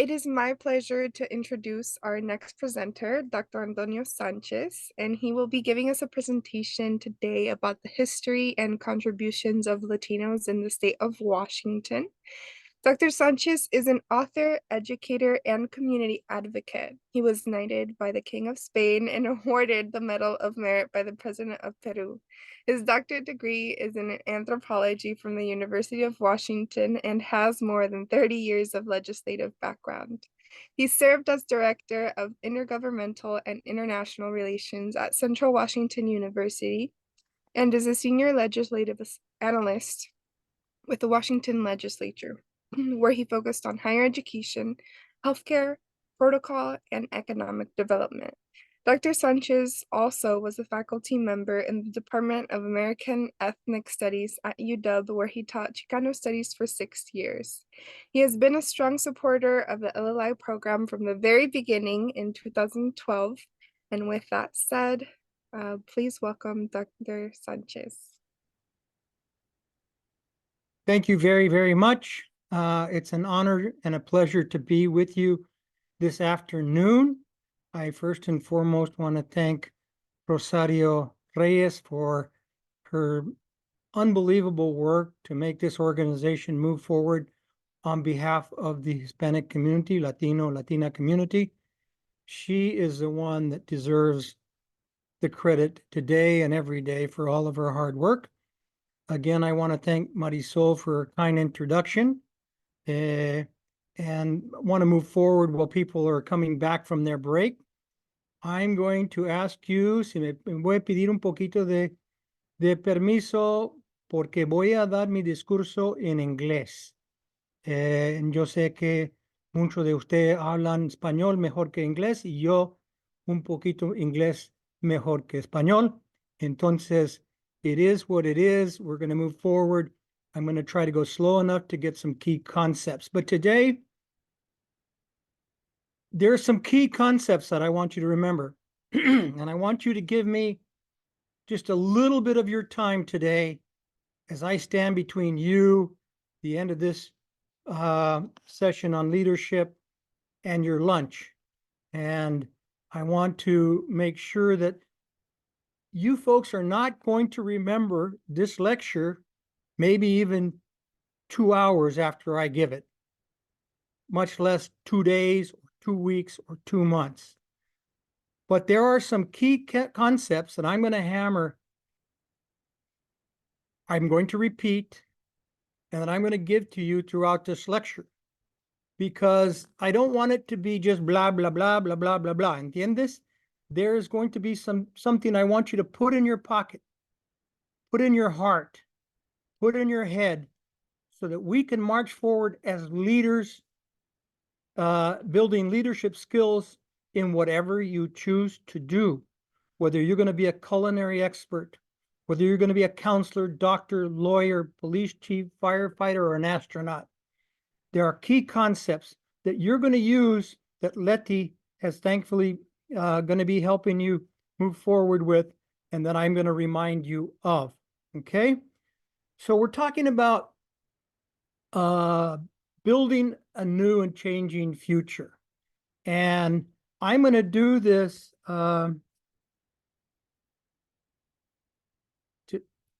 It is my pleasure to introduce our next presenter, Dr. Antonio Sanchez, and he will be giving us a presentation today about the history and contributions of Latinos in the state of Washington. Dr. Sanchez is an author, educator, and community advocate. He was knighted by the King of Spain and awarded the Medal of Merit by the President of Peru. His doctorate degree is in anthropology from the University of Washington and has more than 30 years of legislative background. He served as Director of Intergovernmental and International Relations at Central Washington University and is a senior legislative analyst with the Washington legislature, where he focused on higher education, healthcare, protocol, and economic development. Dr. Sanchez also was a faculty member in the Department of American Ethnic Studies at UW, where he taught Chicano studies for 6 years. He has been a strong supporter of the LLI program from the very beginning in 2012. And with that said, please welcome Dr. Sanchez. Thank you very, very much. It's an honor and a pleasure to be with you this afternoon. I first and foremost want to thank Rosario Reyes for her unbelievable work to make this organization move forward on behalf of the Hispanic community, Latina community. She is the one that deserves the credit today and every day for all of her hard work. Again, I want to thank Marisol for a kind introduction and want to move forward while people are coming back from their break. I'm going to ask you, si me voy a pedir un poquito de permiso, porque voy a dar mi discurso en inglés. Yo sé que muchos de ustedes hablan español mejor que inglés y yo un poquito inglés mejor que español. Entonces, it is what it is. We're going to move forward. I'm going to try to go slow enough to get some key concepts. But today, there are some key concepts that I want you to remember. And I want you to give me just a little bit of your time today as I stand between you, the end of this session on leadership, and your lunch. And I want to make sure that you folks are not going to remember this lecture maybe even 2 hours after I give it, much less 2 days, or 2 weeks, or 2 months. But there are some key concepts that I'm going to hammer, I'm going to repeat, and that I'm going to give to you throughout this lecture, because I don't want it to be just blah, blah, blah, blah, blah, blah, blah. ¿Entiendes? There is going to be something I want you to put in your pocket, put in your heart, put in your head, so that we can march forward as leaders, building leadership skills in whatever you choose to do, whether you're going to be a culinary expert, whether you're going to be a counselor, doctor, lawyer, police chief, firefighter, or an astronaut. There are key concepts that you're going to use that Letty has thankfully going to be helping you move forward with, and that I'm going to remind you of. Okay? So we're talking about building a new and changing future. And I'm going to do this. I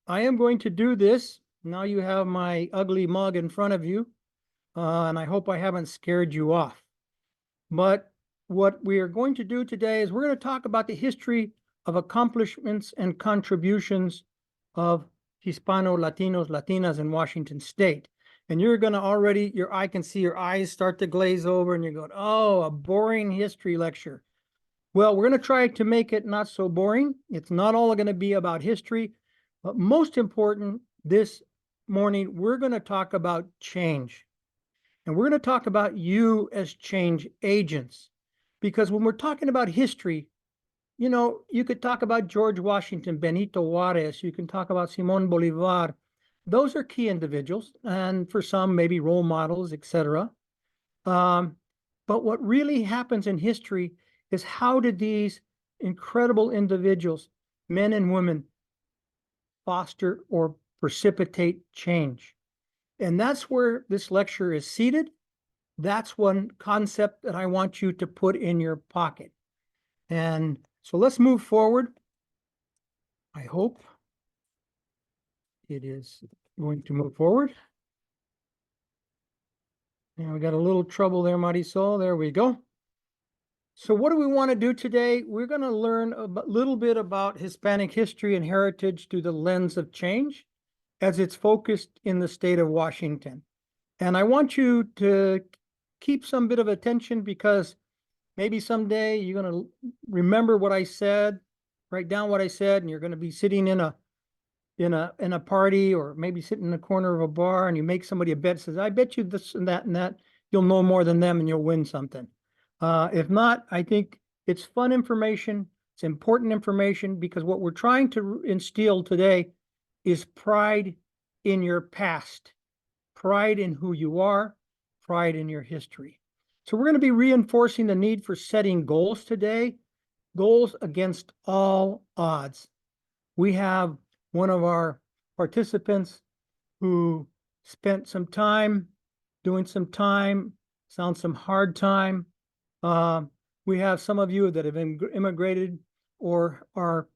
am going to do this. Now you have my ugly mug in front of you. And I hope I haven't scared you off. But what we are going to do today is we're going to talk about the history of accomplishments and contributions of Hispano, Latinos, Latinas in Washington State. And you're going to already, I can see your eyes start to glaze over and you're going, oh, a boring history lecture. Well, we're going to try to make it not so boring. It's not all going to be about history, but most important, this morning, we're going to talk about change. And we're going to talk about you as change agents. Because when we're talking about history, you know, you could talk about George Washington, Benito Juarez, you can talk about Simón Bolívar. Those are key individuals, and for some, maybe role models, etc. But what really happens in history is how did these incredible individuals, men and women, foster or precipitate change? And that's where this lecture is seated. That's one concept that I want you to put in your pocket. And so let's move forward. I hope it is going to move forward. And we got a little trouble there, Marisol. There we go. So what do we want to do today? We're going to learn a little bit about Hispanic history and heritage through the lens of change as it's focused in the state of Washington. And I want you to keep some bit of attention because maybe someday you're going to remember what I said, write down what I said, and you're going to be sitting in a party or maybe sitting in the corner of a bar and you make somebody a bet, says, I bet you this and that, you'll know more than them and you'll win something. If not, I think it's fun information. It's important information because what we're trying to instill today is pride in your past, pride in who you are, pride in your history. So we're going to be reinforcing the need for setting goals today, goals against all odds. We have one of our participants who spent some time doing some time, found some hard time. We have some of you that have immigrated or are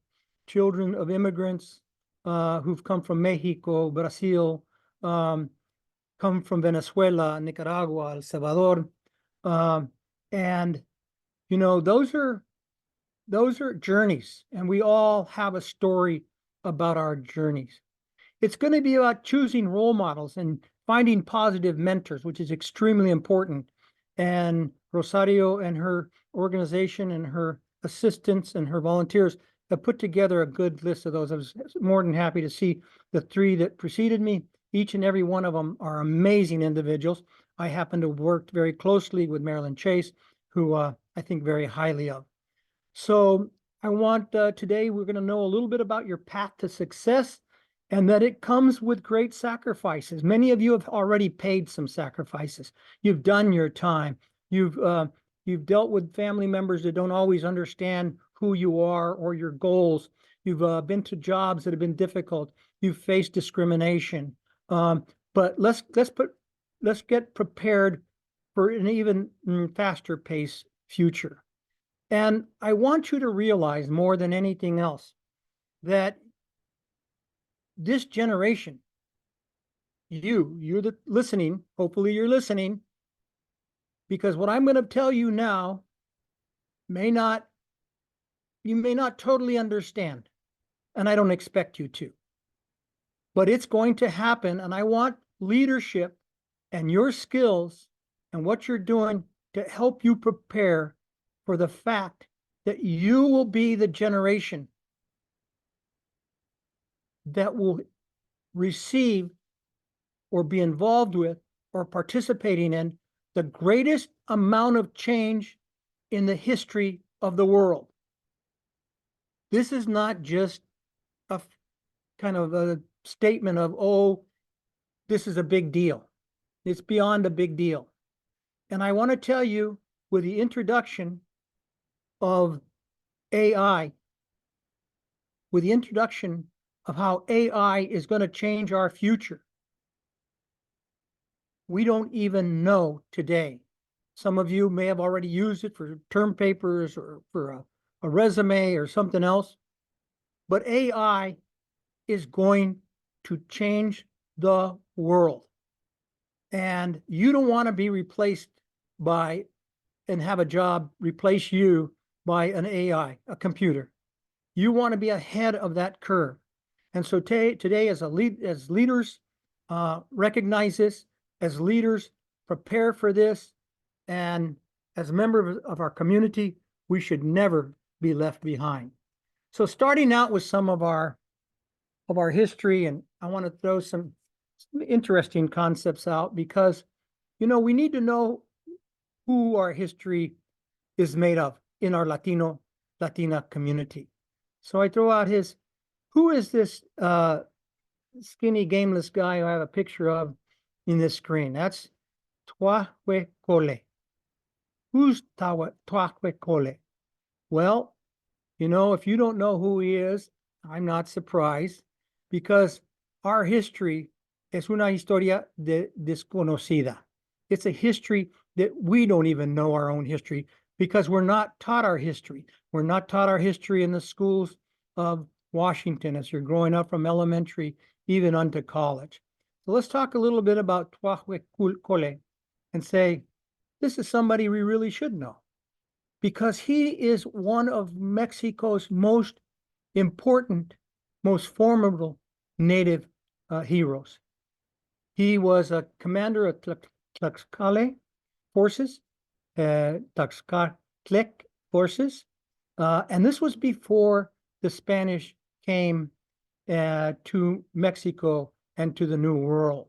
children of immigrants who've come from Mexico, Brazil, come from Venezuela, Nicaragua, El Salvador. And, you know, those are journeys, and we all have a story about our journeys. It's going to be about choosing role models and finding positive mentors, which is extremely important. And Rosario and her organization and her assistants and her volunteers have put together a good list of those. I was more than happy to see the three that preceded me. Each and every one of them are amazing individuals. I happen to have worked very closely with Marilyn Chase, who I think very highly of. So I want today, we're going to know a little bit about your path to success and that it comes with great sacrifices. Many of you have already paid some sacrifices. You've done your time. You've dealt with family members that don't always understand who you are or your goals. You've been to jobs that have been difficult. You've faced discrimination. But let's get prepared for an even faster pace future. And I want you to realize more than anything else that this generation, you're the listening, hopefully you're listening, because what I'm going to tell you now you may not totally understand, and I don't expect you to, but it's going to happen. And I want leadership and your skills and what you're doing to help you prepare for the fact that you will be the generation that will receive or be involved with or participating in the greatest amount of change in the history of the world. This is not just a kind of a statement of, oh, this is a big deal. It's beyond a big deal. And I want to tell you, with the introduction of AI, with the introduction of how AI is going to change our future, we don't even know today. Some of you may have already used it for term papers or for a resume or something else, but AI is going to change the world. And you don't want to be replaced by and have a job replace you by an AI, a computer. You want to be ahead of that curve. And so today as leaders, recognize this, as leaders, prepare for this. And as a member of our community, we should never be left behind. So starting out with some of our history, and I want to throw some interesting concepts out because, you know, we need to know who our history is made of in our Latina community. So I throw out who is this skinny, gameless guy who I have a picture of in this screen? That's Tlahuecolli. Who's Tlahuecolli? Well, you know, if you don't know who he is, I'm not surprised because our history es una historia desconocida. It's a history that we don't even know our own history because we're not taught our history. We're not taught our history in the schools of Washington as you're growing up from elementary, even onto college. So let's talk a little bit about Tlahuecolhe and say, this is somebody we really should know because he is one of Mexico's most important, most formidable native heroes. He was a commander of Tlaxcala forces, Tlaxcaltec forces, and this was before the Spanish came to Mexico and to the New World.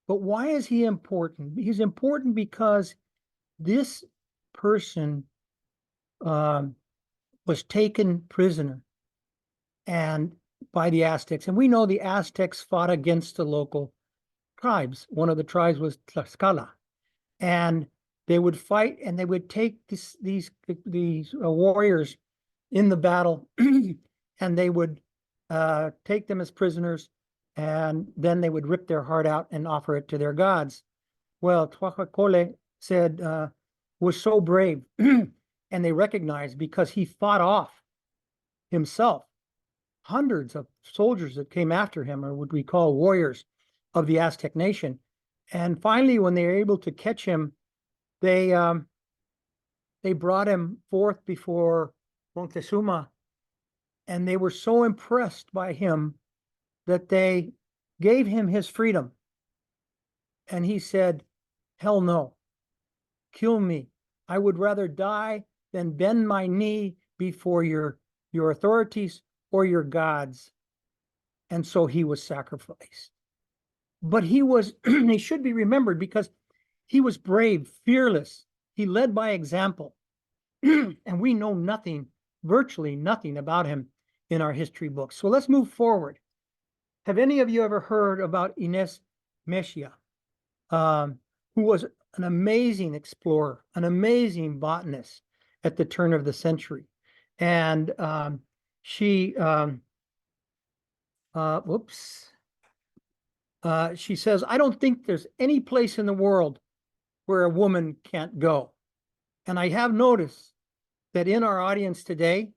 But why is he important? He's important because this person was taken prisoner and by the Aztecs. And we know the Aztecs fought against the local tribes. One of the tribes was Tlaxcala. And they would fight and they would take these warriors in the battle and they would take them as prisoners and then they would rip their heart out and offer it to their gods. Well, Tlahuecolhe said, was so brave and they recognized because he fought off himself hundreds of soldiers that came after him, or what we call warriors of the Aztec nation. And finally, when they were able to catch him, they brought him forth before Montezuma, and they were so impressed by him that they gave him his freedom. And he said, hell no, kill me. I would rather die than bend my knee before your authorities or your gods. And so he was sacrificed. But he was, he should be remembered because he was brave, fearless. He led by example. And we know nothing, virtually nothing about him in our history books. So let's move forward. Have any of you ever heard about Inés Mexia, who was an amazing explorer, an amazing botanist at the turn of the century? And she says, I don't think there's any place in the world where a woman can't go. And I have noticed that in our audience today,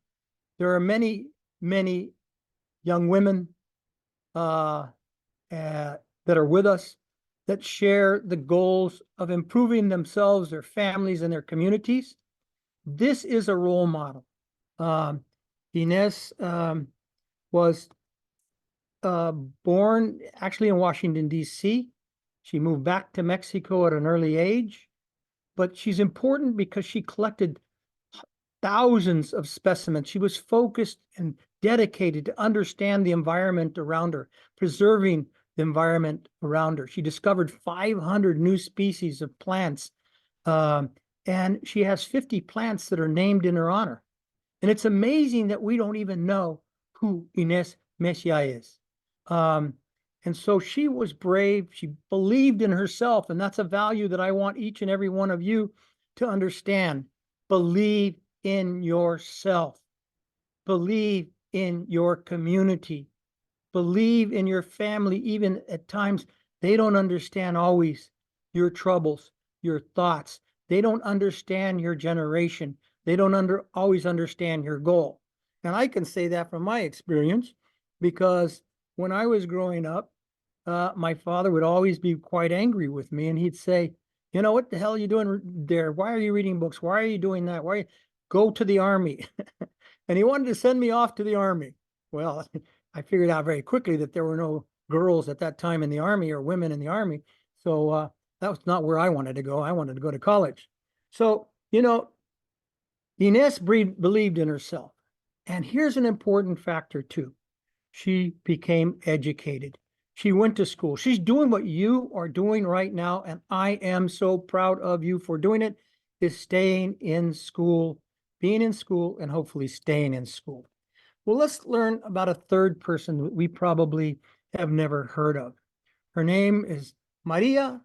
there are many, many young women that are with us that share the goals of improving themselves, their families, and their communities. This is a role model. Inés was born actually in Washington, D.C. She moved back to Mexico at an early age, but she's important because she collected thousands of specimens. She was focused and dedicated to understand the environment around her, preserving the environment around her. She discovered 500 new species of plants, and she has 50 plants that are named in her honor. And it's amazing that we don't even know who Inés Mexia is. And so she was brave. She believed in herself. And that's a value that I want each and every one of you to understand. Believe in yourself. Believe in your community. Believe in your family. Even at times, they don't understand always your troubles, your thoughts. They don't understand your generation. They don't always understand your goal. And I can say that from my experience because when I was growing up, my father would always be quite angry with me, and he'd say, you know, what the hell are you doing there? Why are you reading books? Why are you doing that? Why go to the army? And he wanted to send me off to the army. Well, I figured out very quickly that there were no girls at that time in the army or women in the army. So that was not where I wanted to go. I wanted to go to college. So, you know, Inés believed in herself. And here's an important factor too. She became educated. She went to school. She's doing what you are doing right now, and I am so proud of you for doing it, is staying in school, being in school, and hopefully staying in school. Well, let's learn about a third person that we probably have never heard of. Her name is Maria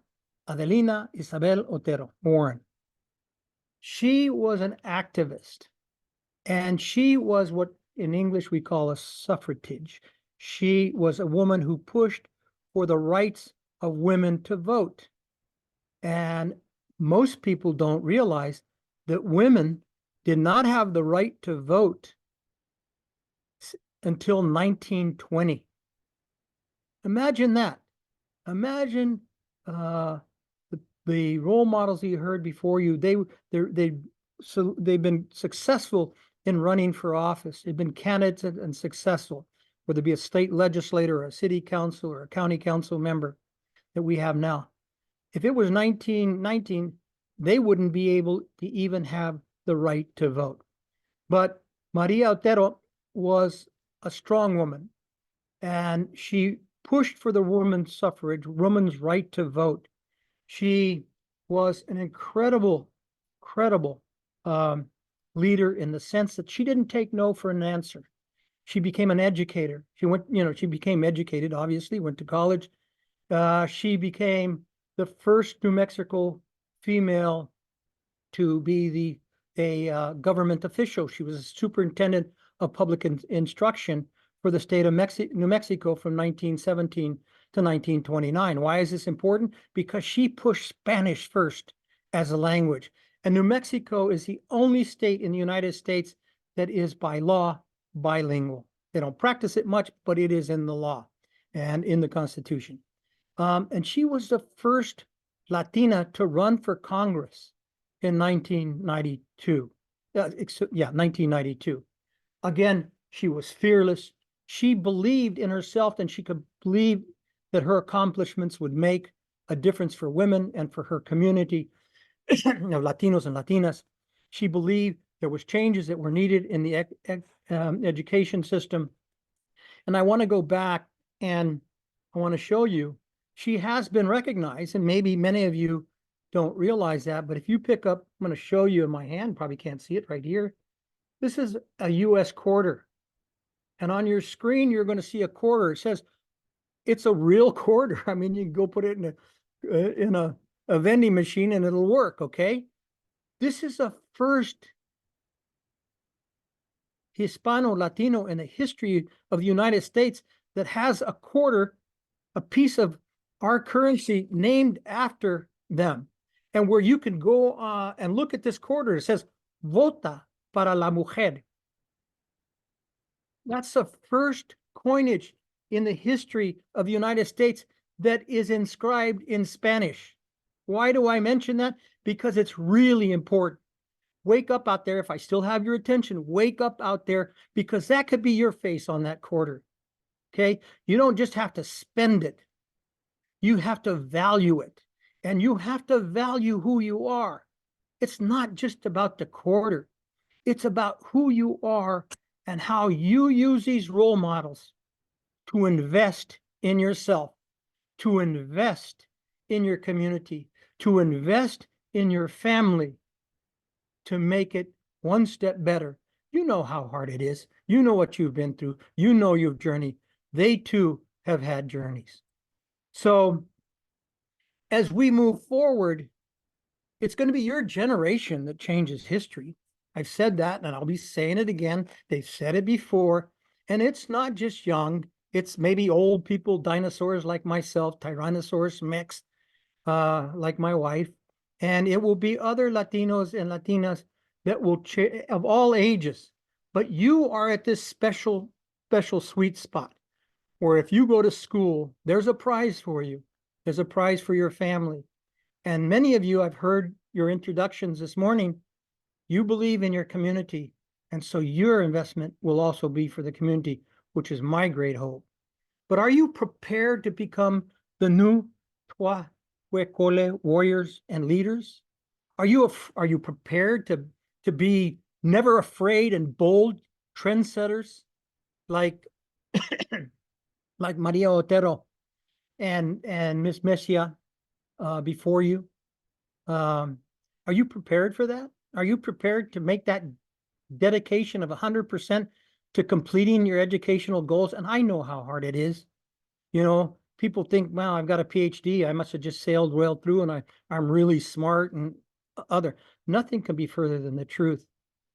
Adelina Isabel Otero Warren. She was an activist, and she was what in English we call a suffragette. She was a woman who pushed for the rights of women to vote. And most people don't realize that women did not have the right to vote until 1920. Imagine that. Imagine uh, the role models you heard before you. They've been successful in running for office. They've been candidates and successful, whether it be a state legislator or a city council or a county council member that we have now. If it was 1919, they wouldn't be able to even have the right to vote. But Maria Otero was a strong woman, and she pushed for the women's suffrage, women's right to vote. She was an incredible um, leader in the sense that she didn't take no for an answer. She became an educator. She became educated, obviously, went to college. She became the first New Mexico female to be a government official. She was a superintendent of public instruction for the state of New Mexico from 1917 to 1929. Why is this important? Because she pushed Spanish first as a language. And New Mexico is the only state in the United States that is by law bilingual. They don't practice it much, but it is in the law and in the Constitution. And she was the first Latina to run for Congress in 1992. 1992. Again, she was fearless. She believed in herself, and she could believe that her accomplishments would make a difference for women and for her community of Latinos and Latinas. She believed there was changes that were needed in the education system. And I want to go back and I want to show you, she has been recognized, and maybe many of you don't realize that, but if you pick up, I'm going to show you in my hand, probably can't see it right here. This is a US quarter. And on your screen, you're going to see a quarter. It says it's a real quarter. I mean, you can go put it in a vending machine and it'll work, okay? This is the first Hispano Latino in the history of the United States that has a quarter, a piece of our currency named after them. And where you can go and look at this quarter, it says, Vota para la mujer. That's the first coinage in the history of the United States that is inscribed in Spanish. Why do I mention that? Because it's really important. Wake up out there. If I still have your attention, wake up out there, because that could be your face on that quarter. Okay? You don't just have to spend it. You have to value it. And you have to value who you are. It's not just about the quarter. It's about who you are and how you use these role models to invest in yourself, to invest in your community, to invest in your family, to make it one step better. You know how hard it is. You know what you've been through. You know your journey. They too have had journeys. So as we move forward, it's going to be your generation that changes history. I've said that, and I'll be saying it again. They've said it before, and it's not just young. It's maybe old people, dinosaurs like myself, Tyrannosaurus Rex, like my wife, and it will be other Latinos and Latinas that will of all ages. But you are at this special sweet spot where if you go to school, there's a prize for you. There's a prize for your family. And many of you, I've heard your introductions this morning, you believe in your community. And so your investment will also be for the community, which is my great hope. But are you prepared to become the new Trois Huecole warriors and leaders? Are you prepared to be never afraid and bold trendsetters like like Maria Otero and Miss Messia before you? Are you prepared for that? Are you prepared to make that dedication of 100% to completing your educational goals? And I know how hard it is. You know, people think, wow, I've got a PhD. I must have just sailed well through and I'm really smart and other. Nothing can be further than the truth.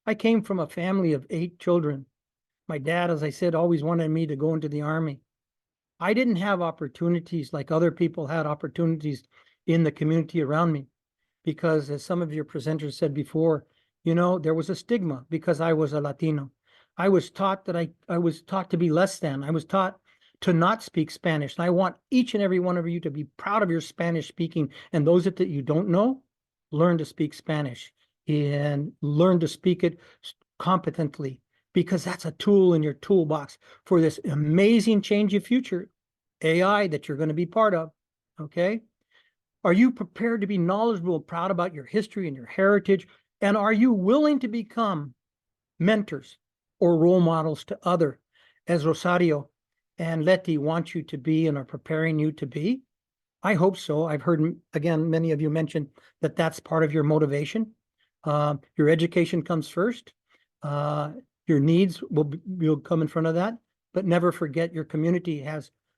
I came from a family of 8 children. My dad, as I said, always wanted me to go into the Army. I didn't have opportunities like other people had opportunities in the community around me. because as some of your presenters said before, there was a stigma because I was a Latino. I was taught that I was taught to be less than. I was taught to not speak Spanish. And I want each and every one of you to be proud of your Spanish speaking. And those that you don't know, learn to speak Spanish and learn to speak it competently, because that's a tool in your toolbox for this amazing change of future AI that you're going to be part of. Okay. Are you prepared to be knowledgeable and proud about your history and your heritage? And are you willing to become mentors or role models to other, as Rosario and Letty want you to be and are preparing you to be? I hope so. I've heard, again, many of you mention that that's part of your motivation. Your education comes first. Your needs will come in front of that, but never forget your community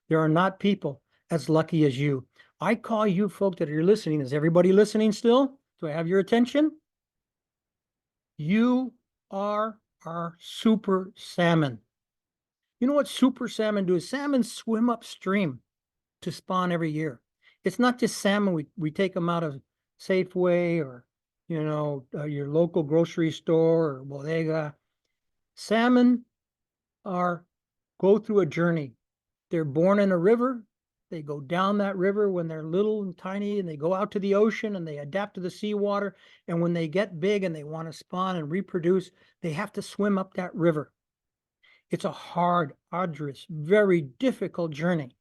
there are not people as lucky as you. I call you folk that are listening. Is everybody listening still? Do I have your attention? You are our super salmon. You know what super salmon do? Salmon swim upstream to spawn every year. It's not just salmon. We take them out of Safeway or, your local grocery store or bodega. Salmon go through a journey. They're born in a river. They go down that river when they're little and tiny, and they go out to the ocean and they adapt to the seawater. And when they get big and they want to spawn and reproduce, they have to swim up that river. It's a hard, arduous, very difficult journey.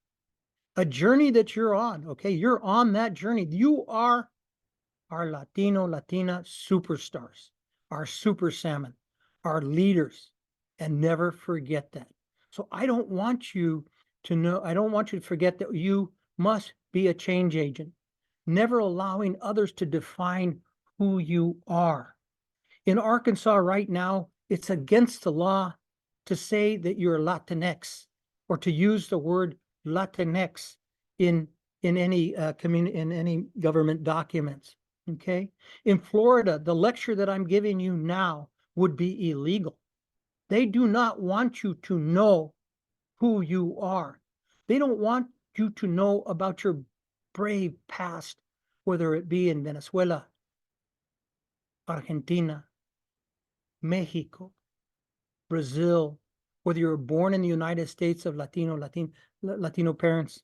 A journey that you're on, okay? You're on that journey. You are our Latino, Latina superstars, our super salmon, our leaders, and never forget that. So I don't want you to forget that you must be a change agent, never allowing others to define who you are. In Arkansas right now, it's against the law to say that you're Latinx or to use the word Latinx in any in any government documents. Okay. In Florida, the lecture that I'm giving you now would be illegal. They do not want you to know who you are. They don't want you to know about your brave past, whether it be in Venezuela, Argentina, Mexico, Brazil, whether you're born in the United States of Latino parents.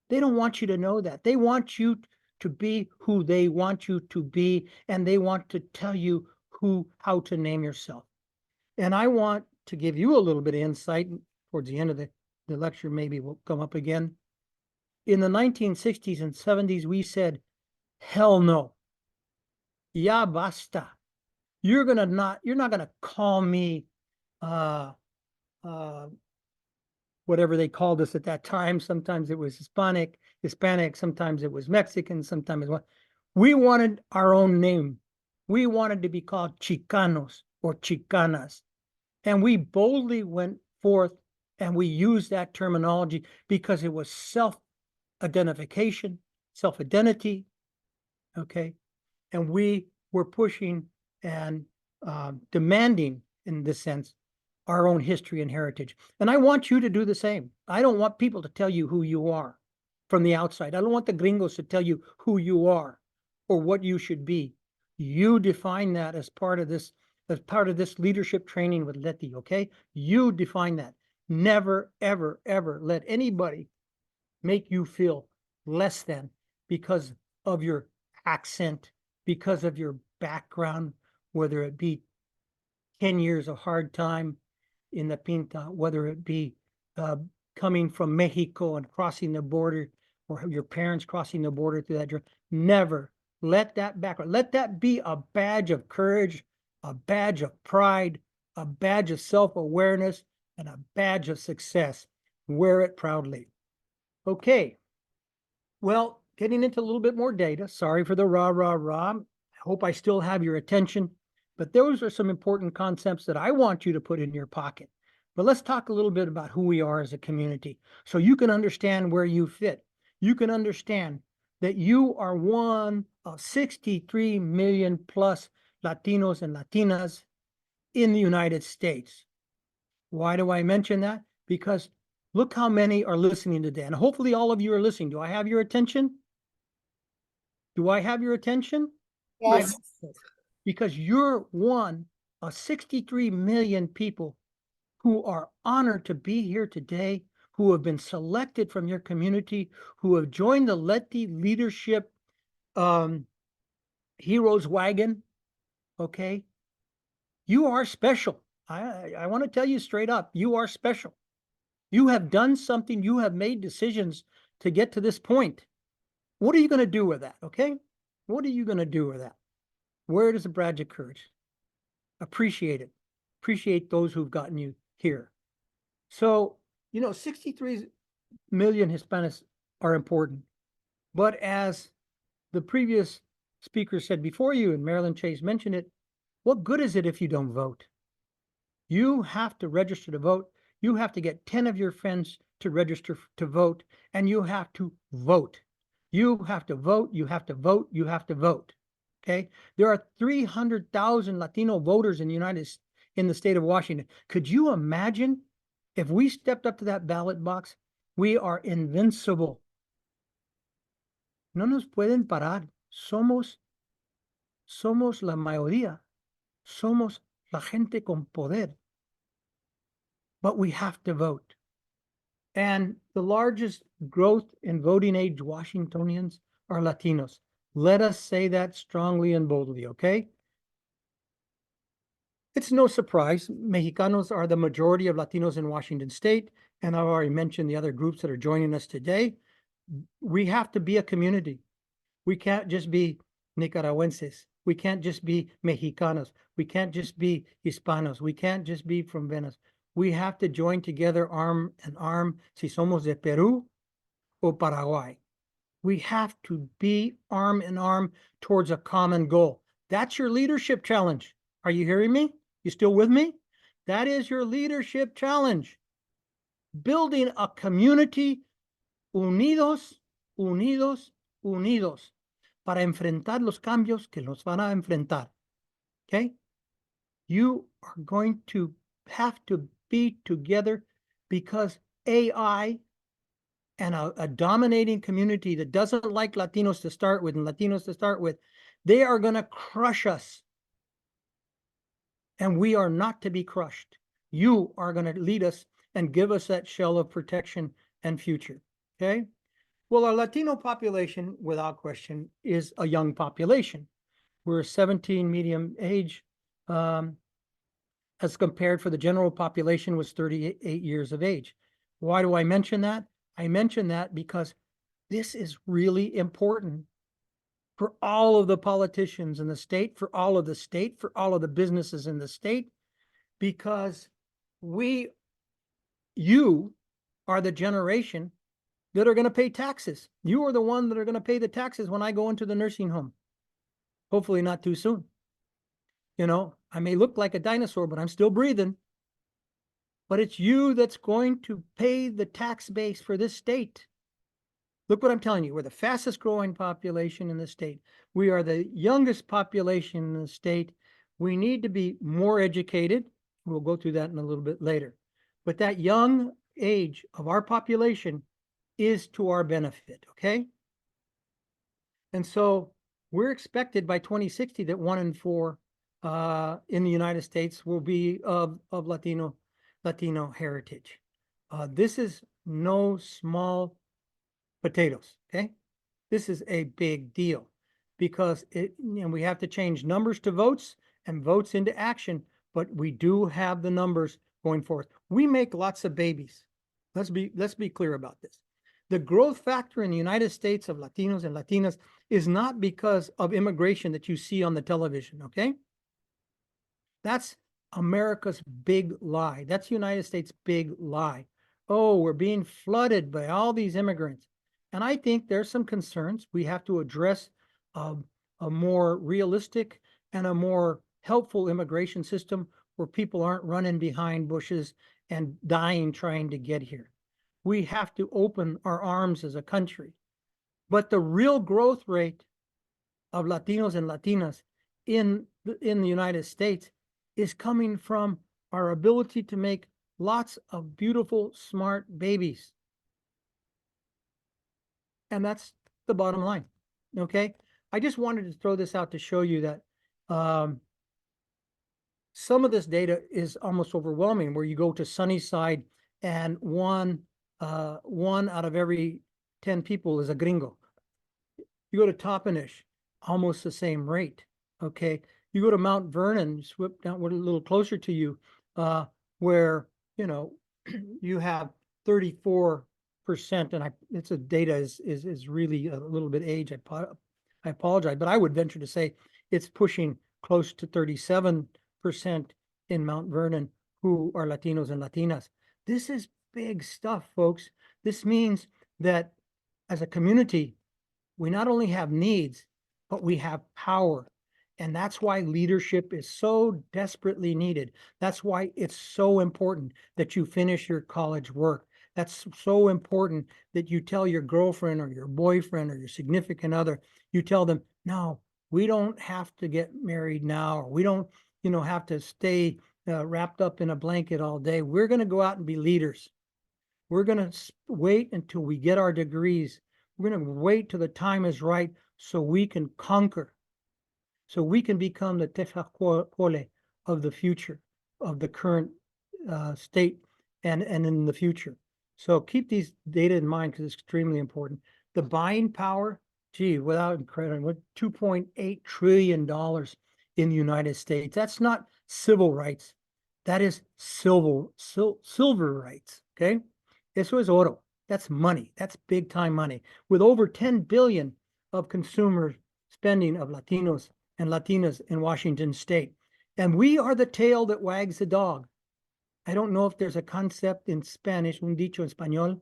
They don't want you to know that. They want you to be who they want you to be, and they want to tell you how to name yourself. And I want to give you a little bit of insight towards the end of the lecture, maybe will come up again. In the 1960s and 70s, we said, hell no. Ya basta. You're not gonna call me whatever they called us at that time. Sometimes it was Hispanic, sometimes it was Mexican, sometimes it was. We wanted our own name. We wanted to be called Chicanos or Chicanas. And we boldly went forth and we used that terminology because it was self-identification, self-identity, okay? And we were pushing and demanding, in this sense, our own history and heritage. And I want you to do the same. I don't want people to tell you who you are from the outside. I don't want the gringos to tell you who you are or what you should be. You define that as part of this leadership training with Letty, okay? You define that. Never, ever, ever let anybody make you feel less than because of your accent, because of your background, whether it be 10 years of hard time in the Pinta, whether it be coming from Mexico and crossing the border, or your parents crossing the border through that journey. Never let that background, let that be a badge of courage, a badge of pride, a badge of self-awareness, and a badge of success. Wear it proudly. Okay. Well, getting into a little bit more data. Sorry for the rah, rah, rah. I hope I still have your attention. But those are some important concepts that I want you to put in your pocket. But let's talk a little bit about who we are as a community so you can understand where you fit. You can understand that you are one of 63 million plus Latinos and Latinas in the United States. Why do I mention that? Because look how many are listening today. And hopefully all of you are listening. Do I have your attention? Do I have your attention? Yes. Because you're one of 63 million people who are honored to be here today, who have been selected from your community, who have joined the Leti Leadership Heroes Wagon. Okay. You are special. I want to tell you straight up, you are special. You have done something, you have made decisions to get to this point. What are you going to do with that? Okay. What are you going to do with that? Where does the badge of courage? Appreciate it. Appreciate those who've gotten you here. So, 63 million Hispanics are important. But as the previous speaker said before you, and Marilyn Chase mentioned it, what good is it if you don't vote? You have to register to vote. You have to get 10 of your friends to register to vote, and you have to vote. You have to vote. You have to vote. You have to vote. Okay. There are 300,000 Latino voters in the state of Washington. Could you imagine if we stepped up to that ballot box? We are invincible. No nos pueden parar. Somos la mayoría. Somos la gente con poder. But we have to vote. And the largest growth in voting age Washingtonians are Latinos. Let us say that strongly and boldly, okay? It's no surprise. Mexicanos are the majority of Latinos in Washington state, and I've already mentioned the other groups that are joining us today. We have to be a community. We can't just be Nicaraguenses. We can't just be Mexicanos. We can't just be Hispanos. We can't just be from Venice. We have to join together arm in arm, si somos de Peru o Paraguay. We have to be arm in arm towards a common goal. That's your leadership challenge. Are you hearing me? You still with me? That is your leadership challenge. Building a community unidos, unidos, unidos para enfrentar los cambios que nos van a enfrentar. Okay? You are going to have to be together because AI and a dominating community that doesn't like Latinos to start with and Latinos to start with, they are going to crush us. And we are not to be crushed. You are going to lead us and give us that shell of protection and future. Okay? Well, our Latino population, without question, is a young population. We're 17 medium age, as compared for the general population was 38 years of age. Why do I mention that? I mention that because this is really important for all of the politicians in the state, for all of the state, for all of the businesses in the state, because you are the generation that are going to pay taxes. You are the one that are going to pay the taxes when I go into the nursing home. Hopefully not too soon. I may look like a dinosaur, but I'm still breathing. But it's you that's going to pay the tax base for this state. Look what I'm telling you. We're the fastest growing population in the state. We are the youngest population in the state. We need to be more educated. We'll go through that in a little bit later. But that young age of our population is to our benefit, okay? And so we're expected by 2060 that 1 in 4 in the United States will be of Latino heritage. This is no small potatoes, okay? This is a big deal because we have to change numbers to votes and votes into action, but we do have the numbers going forth. We make lots of babies. Let's be clear about this. The growth factor in the United States of Latinos and Latinas is not because of immigration that you see on the television, okay? That's America's big lie. That's the United States' big lie. Oh, we're being flooded by all these immigrants. And I think there's some concerns. We have to address a more realistic and a more helpful immigration system where people aren't running behind bushes and dying trying to get here. We have to open our arms as a country. But the real growth rate of Latinos and Latinas in the United States is coming from our ability to make lots of beautiful, smart babies. And that's the bottom line, okay? I just wanted to throw this out to show you that some of this data is almost overwhelming, where you go to Sunnyside and one out of every 10 people is a gringo. You go to Toppenish, almost the same rate. Okay. You go to Mount Vernon, swip down a little closer to you, where, you know, you have 34%, and it's a data is really a little bit age. I apologize, but I would venture to say it's pushing close to 37% in Mount Vernon who are Latinos and Latinas. This is big stuff, folks. This means that as a community, we not only have needs, but we have power. And that's why leadership is so desperately needed. That's why it's so important that you finish your college work. That's so important that you tell your girlfriend or your boyfriend or your significant other, you tell them, no, we don't have to get married now, or we don't, have to stay wrapped up in a blanket all day. We're going to go out and be leaders. We're going to wait until we get our degrees. We're going to wait till the time is right so we can conquer, so we can become the Tefacole of the future, of the current state and in the future. So keep these data in mind because it's extremely important. The buying power, gee, without credit, what $2.8 trillion in the United States. That's not civil rights. That is silver rights, okay? Eso es oro. That's money. That's big time money. With over 10 billion of consumer spending of Latinos and Latinas in Washington state. And we are the tail that wags the dog. I don't know if there's a concept in Spanish, un dicho en español,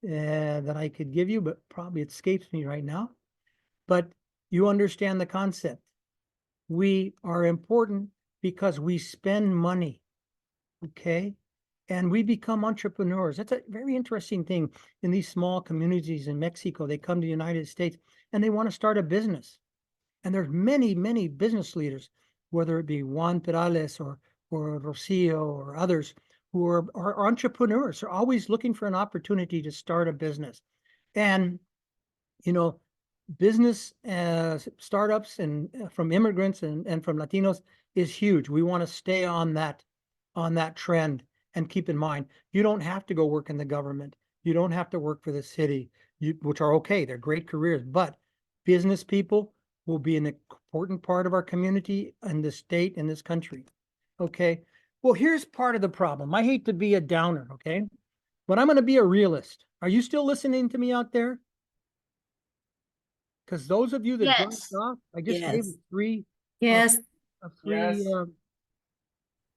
that I could give you, but probably it escapes me right now. But you understand the concept. We are important because we spend money, okay? And we become entrepreneurs. That's a very interesting thing in these small communities in Mexico. They come to the United States and they want to start a business. And there's many, many business leaders, whether it be Juan Perales or Rocio or others, who are entrepreneurs. They're always looking for an opportunity to start a business. And, business startups and from immigrants and from Latinos is huge. We want to stay on that trend. And keep in mind, you don't have to go work in the government. You don't have to work for the city, which are okay. They're great careers, but business people will be an important part of our community and the state and this country. Okay. Well, here's part of the problem. I hate to be a downer, okay? But I'm going to be a realist. Are you still listening to me out there? Because those of you that dropped Yes. off, I just gave Yes. a free, Yes. a free, Yes.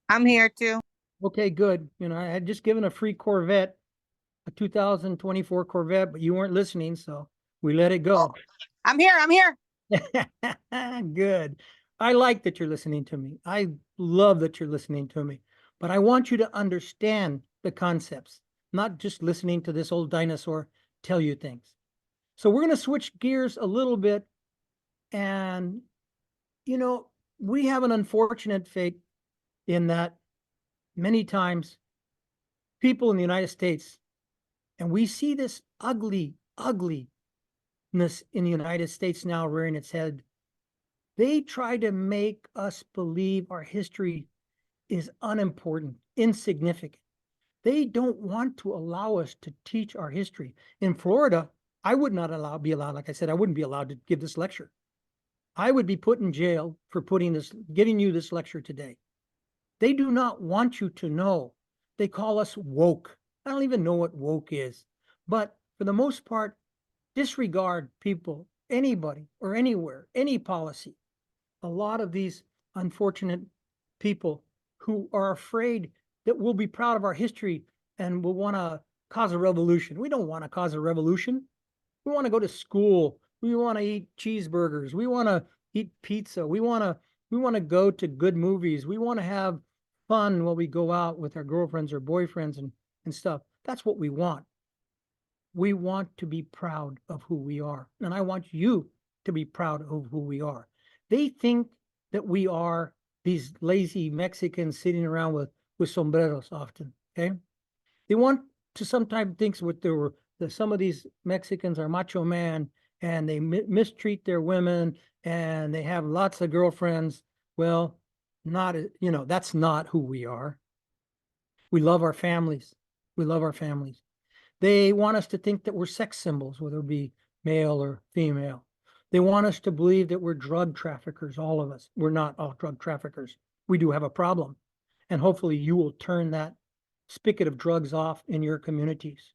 I'm here too. okay, good. I had just given a free Corvette, a 2024 Corvette, but you weren't listening, so we let it go. I'm here. I'm here. Good. I like that you're listening to me. I love that you're listening to me, but I want you to understand the concepts, not just listening to this old dinosaur tell you things. So we're going to switch gears a little bit. And, we have an unfortunate fate in that many times people in the United States, and we see this ugliness in the United States now rearing its head. They try to make us believe our history is unimportant, insignificant. They don't want to allow us to teach our history. In Florida, I would not be allowed, like I said, I wouldn't be allowed to give this lecture. I would be put in jail for giving you this lecture today. They do not want you to know. They call us woke. I don't even know what woke is. But for the most part, disregard people, anybody or anywhere, any policy. A lot of these unfortunate people who are afraid that we'll be proud of our history and will want to cause a revolution. We don't want to cause a revolution. We want to go to school. We want to eat cheeseburgers. We want to eat pizza. We want to go to good movies. We want to have fun while we go out with our girlfriends or boyfriends and stuff. That's what we want. We want to be proud of who we are. And I want you to be proud of who we are. They think that we are these lazy Mexicans sitting around with sombreros often, okay? They want to sometimes think some of these Mexicans are macho man and they mistreat their women and they have lots of girlfriends. Well, not, that's not who we are. We love our families. We love our families. They want us to think that we're sex symbols, whether it be male or female. They want us to believe that we're drug traffickers, all of us. We're not all drug traffickers. We do have a problem. And hopefully you will turn that spigot of drugs off in your communities.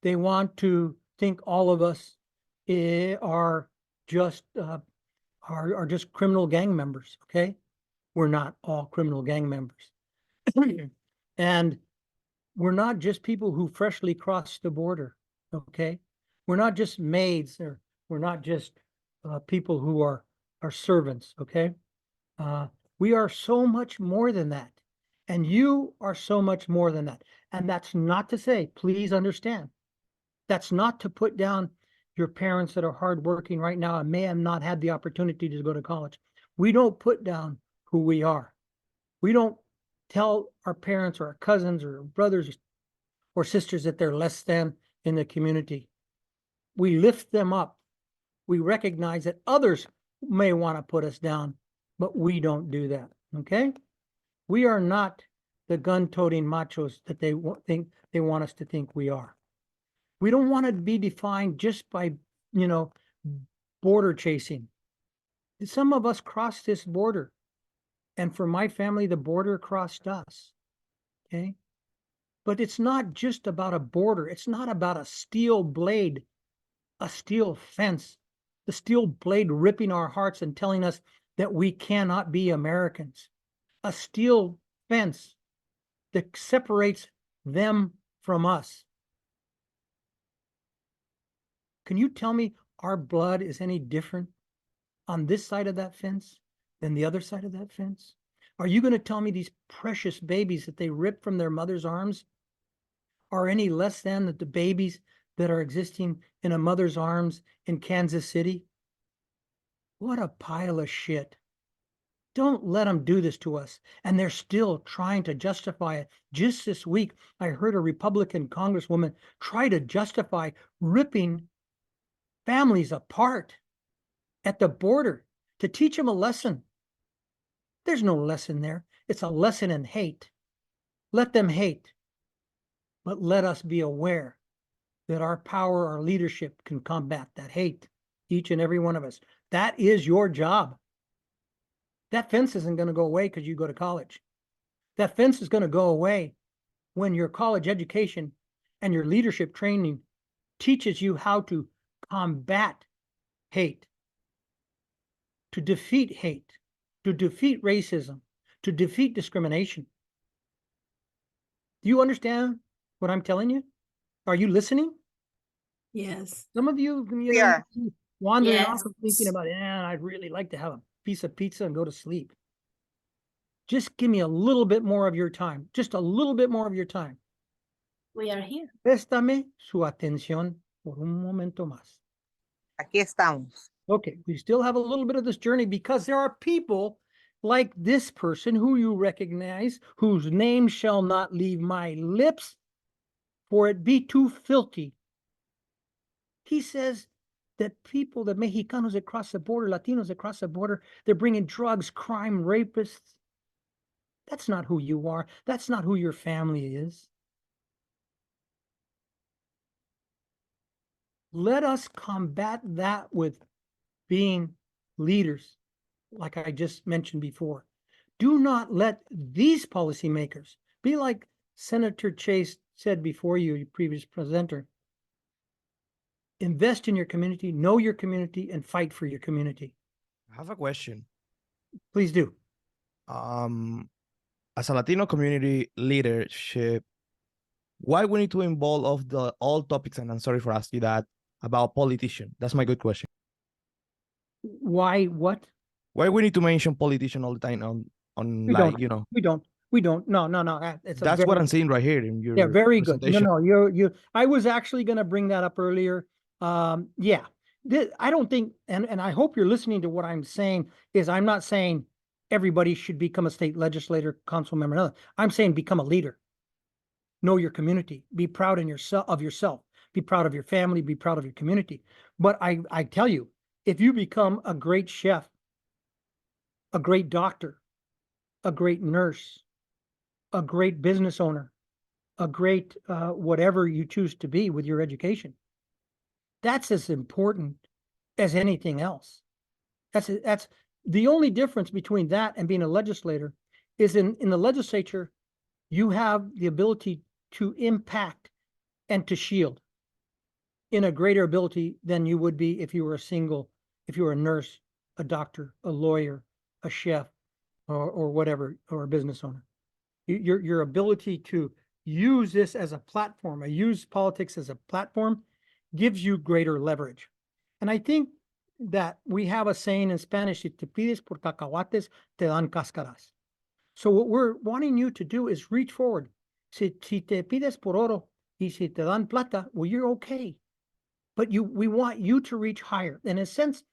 They want to think all of us are just criminal gang members, okay? We're not all criminal gang members. And we're not just people who freshly crossed the border, okay? We're not just maids, or we're not just people who are servants, okay? We are so much more than that. And you are so much more than that. And that's not to say, please understand, that's not to put down your parents that are hardworking right now and may have not had the opportunity to go to college. We don't put down who we are. We don't tell our parents or our cousins or brothers or sisters that they're less than in the community. We lift them up. We recognize that others may want to put us down, but we don't do that, okay? We are not the gun-toting machos that they think they want us to think we are. We don't want to be defined just by, border chasing. Some of us crossed this border, and for my family, the border crossed us, okay? But it's not just about a border. It's not about a steel blade, a steel fence, the steel blade ripping our hearts and telling us that we cannot be Americans. A steel fence that separates them from us. Can you tell me our blood is any different on this side of that fence than the other side of that fence? Are you going to tell me these precious babies that they ripped from their mother's arms are any less than the babies that are existing in a mother's arms in Kansas City? What a pile of shit. Don't let them do this to us. And they're still trying to justify it. Just this week, I heard a Republican congresswoman try to justify ripping families apart at the border to teach them a lesson. There's no lesson there. It's a lesson in hate. Let them hate. But let us be aware that our power, our leadership can combat that hate, each and every one of us. That is your job. That fence isn't going to go away because you go to college. That fence is going to go away when your college education and your leadership training teaches you how to combat hate, to defeat hate, to defeat racism, to defeat discrimination. Do you understand what I'm telling you? Are you listening? Yes. Some of you, Yeah. wandering Yes. off and thinking about, I'd really like to have a piece of pizza and go to sleep. Just give me a little bit more of your time. Just a little bit more of your time. We are here. Préstame su atención por un momento más. Aquí estamos. Okay, we still have a little bit of this journey because there are people like this person who you recognize, whose name shall not leave my lips, for it be too filthy. He says that people, the Mexicanos that cross the border, Latinos that cross the border, they're bringing drugs, crime, rapists. That's not who you are. That's not who your family is. Let us combat that with being leaders, like I just mentioned before. Do not let these policymakers be like Senator Chase said before you, your previous presenter. Invest in your community, know your community, and fight for your community. I have a question. Please do. As a Latino community leadership, why we need to involve of all topics, and I'm sorry for asking you that, about politician? That's my good question. Why? What? Why we need to mention politician all the time on We like, don't. We don't. We don't. No. That's what I'm seeing right here in your very good. presentation. No, you. I was actually going to bring that up earlier. Yeah. I don't think, and I hope you're listening to what I'm saying, is I'm not saying everybody should become a state legislator, council member. No, I'm saying become a leader. Know your community. Be proud of yourself. be proud of your family, be proud of your community. But I tell you, if you become a great chef, a great doctor, a great nurse, a great business owner, a great whatever you choose to be with your education, that's as important as anything else. That's the only difference between that and being a legislator is in the legislature, you have the ability to impact and to shield in a greater ability than you would be if you were if you were a nurse, a doctor, a lawyer, a chef, or whatever, or a business owner. Your ability to use this as a platform, use politics as a platform, gives you greater leverage. And I think that we have a saying in Spanish, si te pides por cacahuates, te dan cáscaras. So what we're wanting you to do is reach forward. Si te pides por oro y si te dan plata, well, you're okay. But we want you to reach higher. In a sense,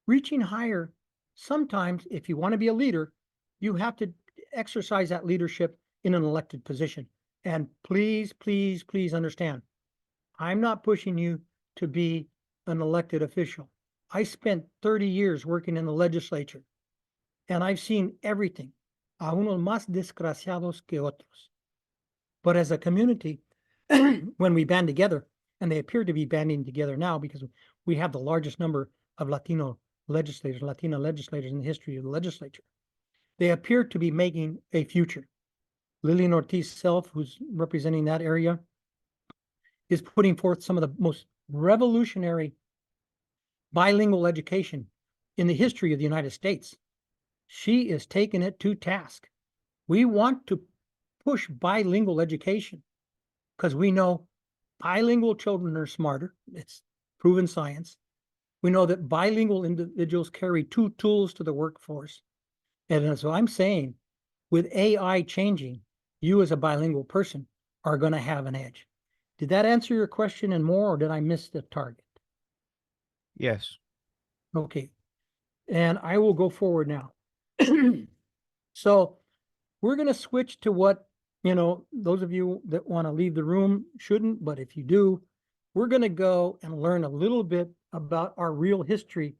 reaching higher, sometimes if you want to be a leader, you have to exercise that leadership in an elected position. And please, please, please understand, I'm not pushing you to be an elected official. I spent 30 years working in the legislature, and I've seen everything. A unos más desgraciados que otros. But as a community, when we band together, and they appear to be banding together now because we have the largest number of Latina legislators in the history of the legislature, they appear to be making a future. Lillian Ortiz Self, who's representing that area, is putting forth some of the most revolutionary bilingual education in the history of the United States. She is taking it to task. We want to push bilingual education because we know bilingual children are smarter. It's proven science. We know that bilingual individuals carry 2 tools to the workforce. And so I'm saying, with AI changing, you as a bilingual person are going to have an edge. Did that answer your question and more, or did I miss the target? Yes. Okay. And I will go forward now. So we're going to switch to what, those of you that want to leave the room shouldn't, but if you do, we're going to go and learn a little bit about our real history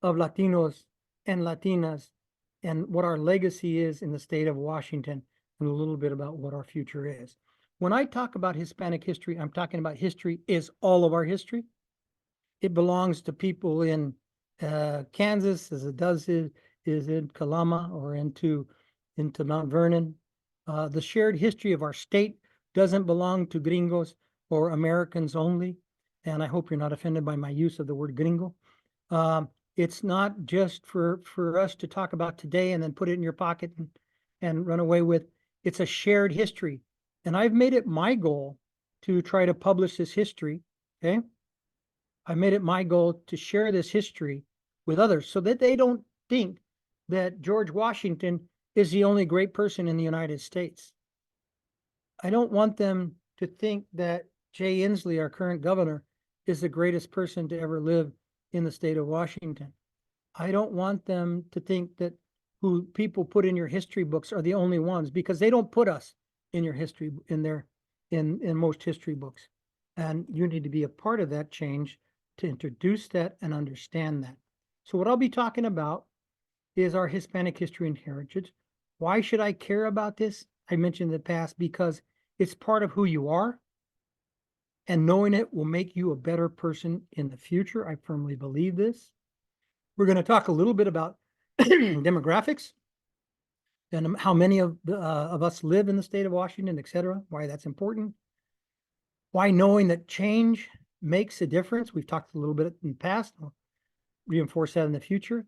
of Latinos and Latinas and what our legacy is in the state of Washington, and a little bit about what our future is. When I talk about Hispanic history, I'm talking about history is all of our history. It belongs to people in Kansas, as it does is in Kalama or into Mount Vernon. The shared history of our state doesn't belong to gringos or Americans only. And I hope you're not offended by my use of the word gringo. It's not just for us to talk about today and then put it in your pocket and run away with. It's a shared history. And I've made it my goal to try to publish this history, okay? I made it my goal to share this history with others so that they don't think that George Washington is the only great person in the United States. I don't want them to think that Jay Inslee, our current governor, is the greatest person to ever live in the state of Washington. I don't want them to think that who people put in your history books are the only ones, because they don't put us in your history, in most history books. And you need to be a part of that change to introduce that and understand that. So what I'll be talking about is our Hispanic history and heritage. Why should I care about this? I mentioned in the past because it's part of who you are, and knowing it will make you a better person in the future. I firmly believe this. We're going to talk a little bit about demographics and how many of us live in the state of Washington, et cetera, why that's important. Why knowing that change makes a difference. We've talked a little bit in the past. I'll reinforce that in the future.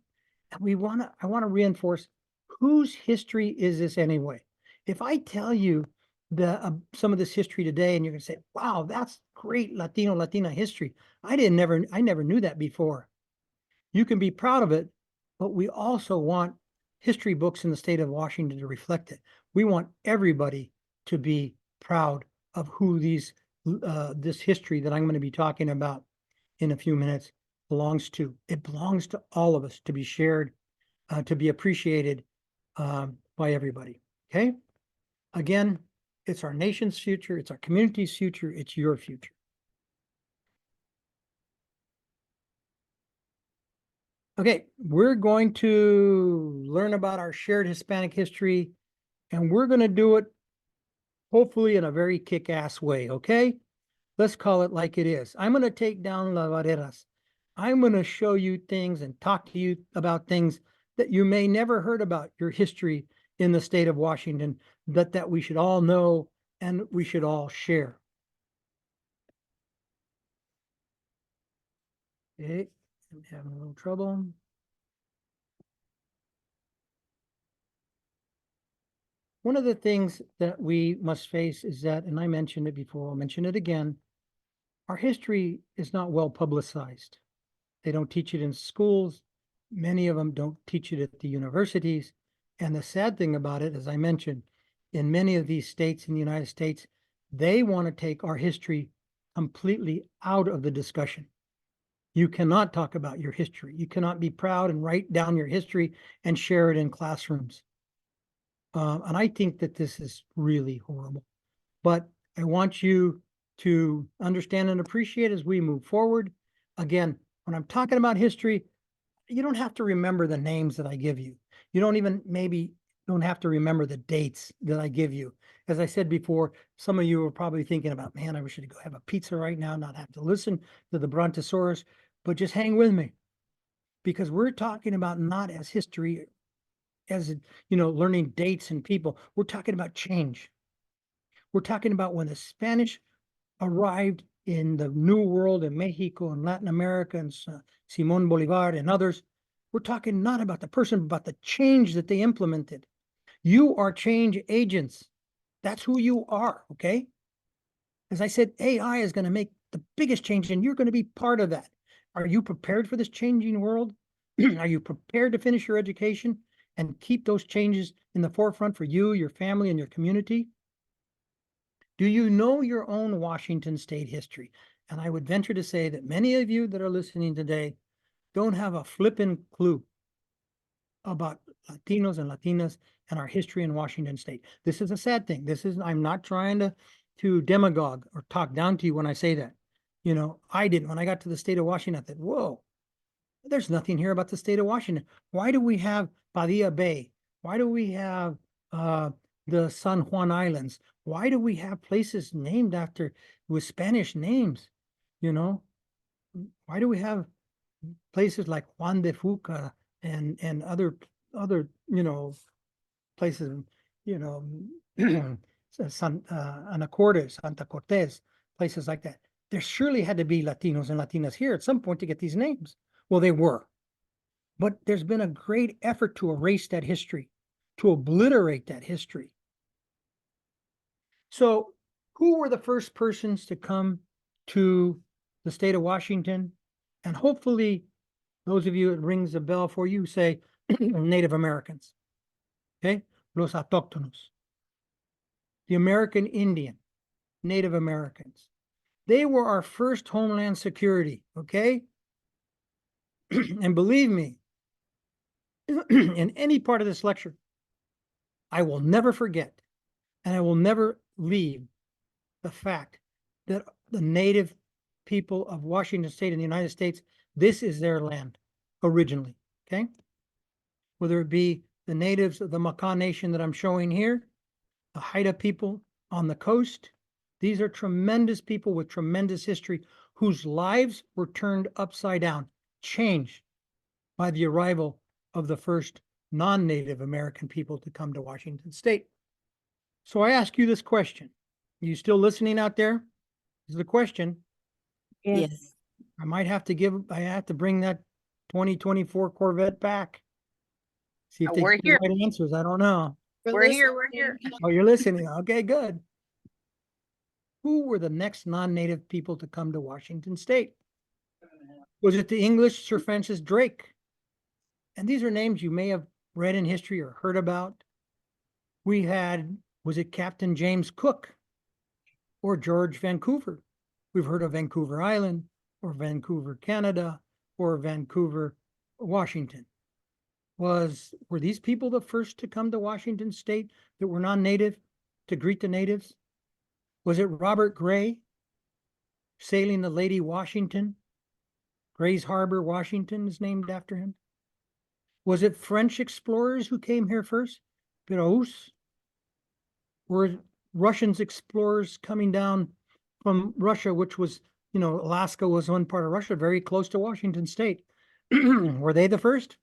And I want to reinforce, whose history is this anyway? If I tell you some of this history today, and you're going to say, wow, that's great Latina history. I never knew that before. You can be proud of it, but we also want history books in the state of Washington to reflect it. We want everybody to be proud of who this history that I'm going to be talking about in a few minutes belongs to. It belongs to all of us to be shared, to be appreciated by everybody. Okay? Again, it's our nation's future, it's our community's future, it's your future. Okay, we're going to learn about our shared Hispanic history, and we're going to do it hopefully in a very kick-ass way, okay? Let's call it like it is. I'm going to take down las barreras. I'm going to show you things and talk to you about things that you may never heard about your history in the state of Washington, but that we should all know and we should all share. Okay, I'm having a little trouble. One of the things that we must face is that, and I mentioned it before, I'll mention it again, our history is not well publicized. They don't teach it in schools. Many of them don't teach it at the universities. And the sad thing about it, as I mentioned, in many of these states in the United States, they want to take our history completely out of the discussion. You cannot talk about your history. You cannot be proud and write down your history and share it in classrooms. And I think that this is really horrible. But I want you to understand and appreciate as we move forward. Again, when I'm talking about history, you don't have to remember the names that I give you. You don't even maybe don't have to remember the dates that I give you. As I said before, some of you are probably thinking about, man, I wish I could go have a pizza right now, not have to listen to the Brontosaurus, but just hang with me because we're talking about not as history, as, learning dates and people. We're talking about change. We're talking about when the Spanish arrived in the New World in Mexico and Latin America and Simón Bolivar and others. We're talking not about the person, but about the change that they implemented. You are change agents. That's who you are, okay? As I said, AI is going to make the biggest change, and you're going to be part of that. Are you prepared for this changing world? Are you prepared to finish your education and keep those changes in the forefront for you, your family, and your community? Do you know your own Washington state history? And I would venture to say that many of you that are listening today don't have a flippin' clue about Latinos and Latinas and our history in Washington state. This is a sad thing. I'm not trying to demagogue or talk down to you when I say that. I didn't. When I got to the state of Washington, I thought, whoa, there's nothing here about the state of Washington. Why do we have Padilla Bay? Why do we have the San Juan Islands? Why do we have places named after with Spanish names? Why do we have places like Juan de Fuca and other places, Anacortes, Santa Cortez, places like that? There surely had to be Latinos and Latinas here at some point to get these names. Well, they were. But there's been a great effort to erase that history, to obliterate that history. So who were the first persons to come to the state of Washington? And hopefully those of you, it rings a bell for you, say Native Americans, okay? Los autóctonos, the American Indian, Native Americans. They were our first homeland security, okay? And believe me, in any part of this lecture, I will never forget, and I will never leave the fact that the native people of Washington State in the United States, this is their land originally, okay? Whether it be the natives of the Makah Nation that I'm showing here, the Haida people on the coast, these are tremendous people with tremendous history whose lives were turned upside down, changed by the arrival of the first non-Native American people to come to Washington State. So I ask you this question. Are you still listening out there? This is the question. Yes. I have to bring that 2024 Corvette back. See if they We're give here. the right answers. I don't know. We're here. Oh, you're listening. Okay, good. Who were the next non-native people to come to Washington State? Was it the English Sir Francis Drake? And these are names you may have read in history or heard about. Was it Captain James Cook or George Vancouver? We've heard of Vancouver Island or Vancouver, Canada, or Vancouver, Washington. Were these people the first to come to Washington State that were non-native to greet the natives? Was it Robert Gray sailing the Lady Washington? Gray's Harbor, Washington is named after him. Was it French explorers who came here first? Piraeus? Were Russians explorers coming down from Russia, which was, Alaska was one part of Russia, very close to Washington State. Were they the first?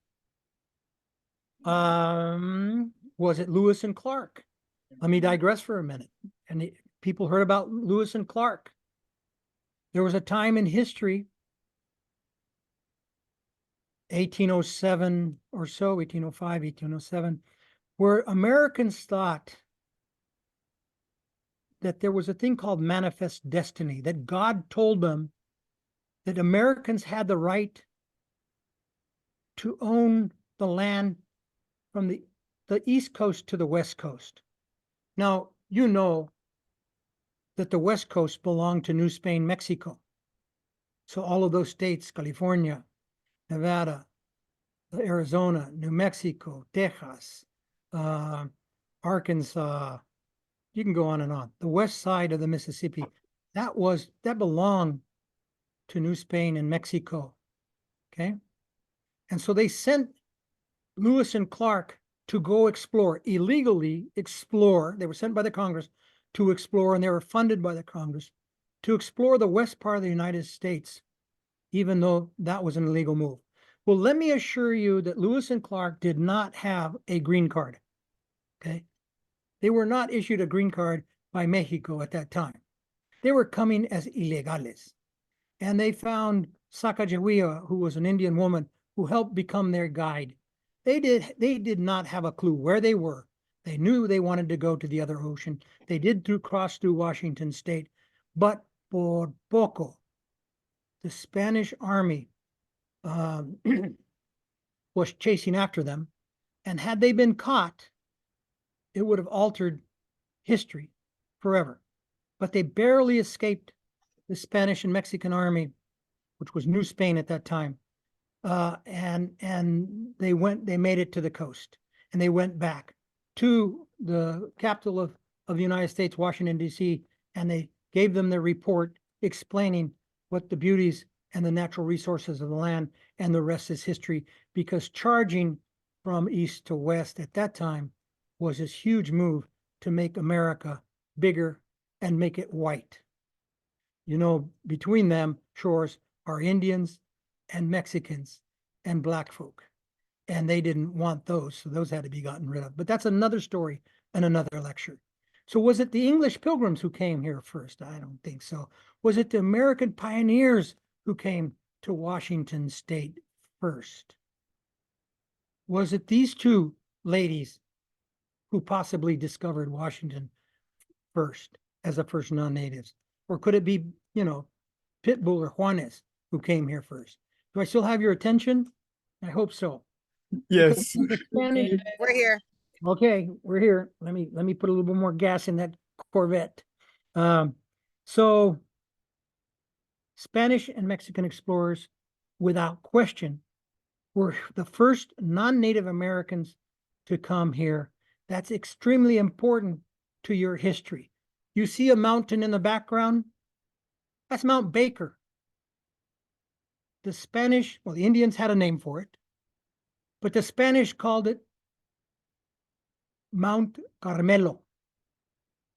Was it Lewis and Clark? Let me digress for a minute. And people heard about Lewis and Clark. There was a time in history, 1807 or so, 1805, 1807, where Americans thought that there was a thing called manifest destiny, that God told them that Americans had the right to own the land from the East Coast to the West Coast. Now, you know that the West Coast belonged to New Spain, Mexico. So all of those states, California, Nevada, Arizona, New Mexico, Texas, Arkansas, you can go on and on. The west side of the Mississippi, that belonged to New Spain and Mexico. Okay. And so they sent Lewis and Clark to go explore, illegally explore. They were sent by the Congress to explore, and they were funded by the Congress to explore the west part of the United States, even though that was an illegal move. Well, let me assure you that Lewis and Clark did not have a green card. Okay. They were not issued a green card by Mexico at that time. They were coming as ilegales. And they found Sacagawea, who was an Indian woman, who helped become their guide. They did not have a clue where they were. They knew they wanted to go to the other ocean. They did cross through Washington State, but por poco, the Spanish army was chasing after them. And had they been caught, it would have altered history forever. But they barely escaped the Spanish and Mexican army, which was New Spain at that time. And they made it to the coast, and they went back to the capital of the United States, Washington, D.C., and they gave them their report explaining what the beauties and the natural resources of the land, and the rest is history, because charging from east to west at that time was this huge move to make America bigger and make it white. Between them shores are Indians and Mexicans and black folk, and they didn't want those, so those had to be gotten rid of. But that's another story and another lecture. So was it the English pilgrims who came here first? I don't think so. Was it the American pioneers who came to Washington State first? Was it these two ladies who possibly discovered Washington first as the first non-natives? Or could it be, Pitbull or Juanes who came here first? Do I still have your attention? I hope so. Yes. We're here. Okay, we're here. Let me put a little bit more gas in that Corvette. So Spanish and Mexican explorers, without question, were the first non-Native Americans to come here. That's extremely important to your history. You see a mountain in the background? That's Mount Baker. The Indians had a name for it, but the Spanish called it Mount Carmelo,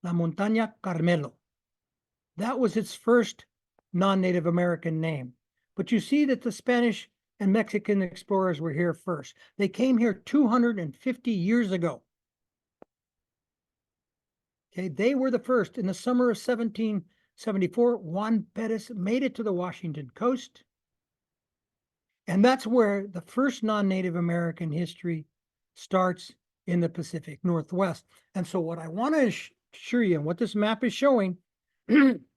La Montaña Carmelo. That was its first non-Native American name. But you see that the Spanish and Mexican explorers were here first. They came here 250 years ago. Okay, they were the first. In the summer of 1774, Juan Perez made it to the Washington coast. And that's where the first non-Native American history starts, in the Pacific Northwest. And so what I want to assure you, and what this map is showing,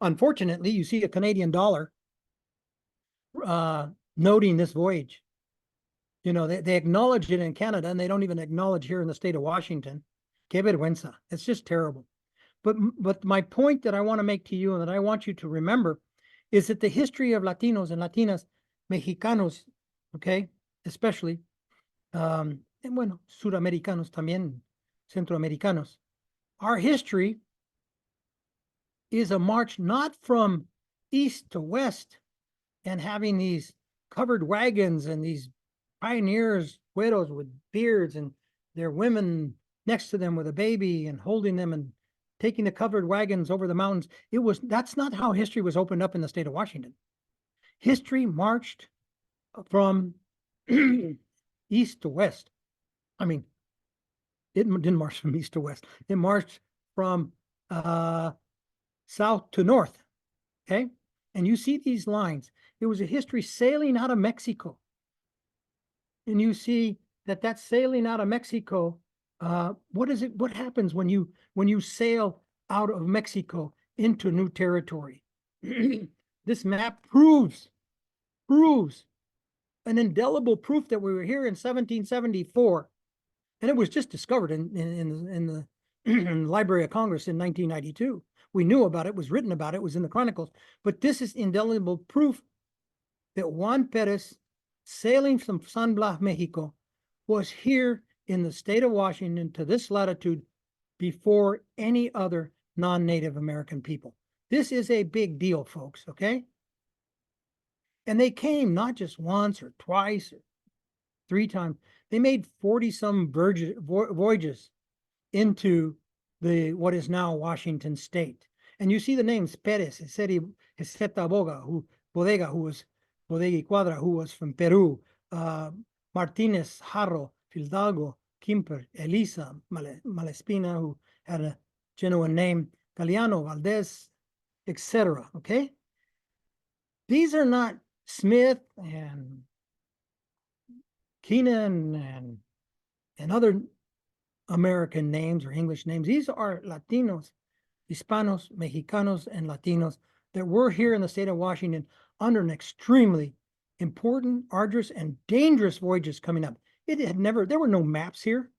unfortunately, you see a Canadian dollar noting this voyage. They acknowledge it in Canada, and they don't even acknowledge here in the state of Washington. Que vergüenza. It's just terrible. But my point that I want to make to you, and that I want you to remember, is that the history of Latinos and Latinas, Mexicanos, okay, especially, and bueno, Suramericanos también, Centroamericanos, our history is a march not from east to west and having these covered wagons and these pioneers güeros with beards and their women next to them with a baby and holding them and taking the covered wagons over the mountains. That's not how history was opened up in the state of Washington. History marched from east to west. I mean, it didn't march from east to west. It marched from south to north. Okay. And you see these lines. It was a history sailing out of Mexico. And you see that sailing out of Mexico, what happens when you sail out of Mexico into new territory? This map proves an indelible proof that we were here in 1774. And it was just discovered in the in the Library of Congress in 1992. We knew about it, was written about it, was in the Chronicles. But this is indelible proof that Juan Perez, sailing from San Blas, Mexico, was here in the state of Washington to this latitude before any other non-Native American people. This is a big deal, folks, okay? And they came not just once or twice or 3 times. They made 40-some voyages into what is now Washington State. And you see the names Perez, Heceta Bodega, who was Bodega y Cuadra, who was from Peru, Martinez, Jarro, Fidalgo, Kimper, Elisa, Malespina, who had a genuine name, Galeano, Valdez, etc. Okay? These are not Smith and Keenan and other American names or English names. These are Latinos, Hispanos, Mexicanos, and Latinos that were here in the state of Washington under an extremely important, arduous, and dangerous voyages coming up. There were no maps here.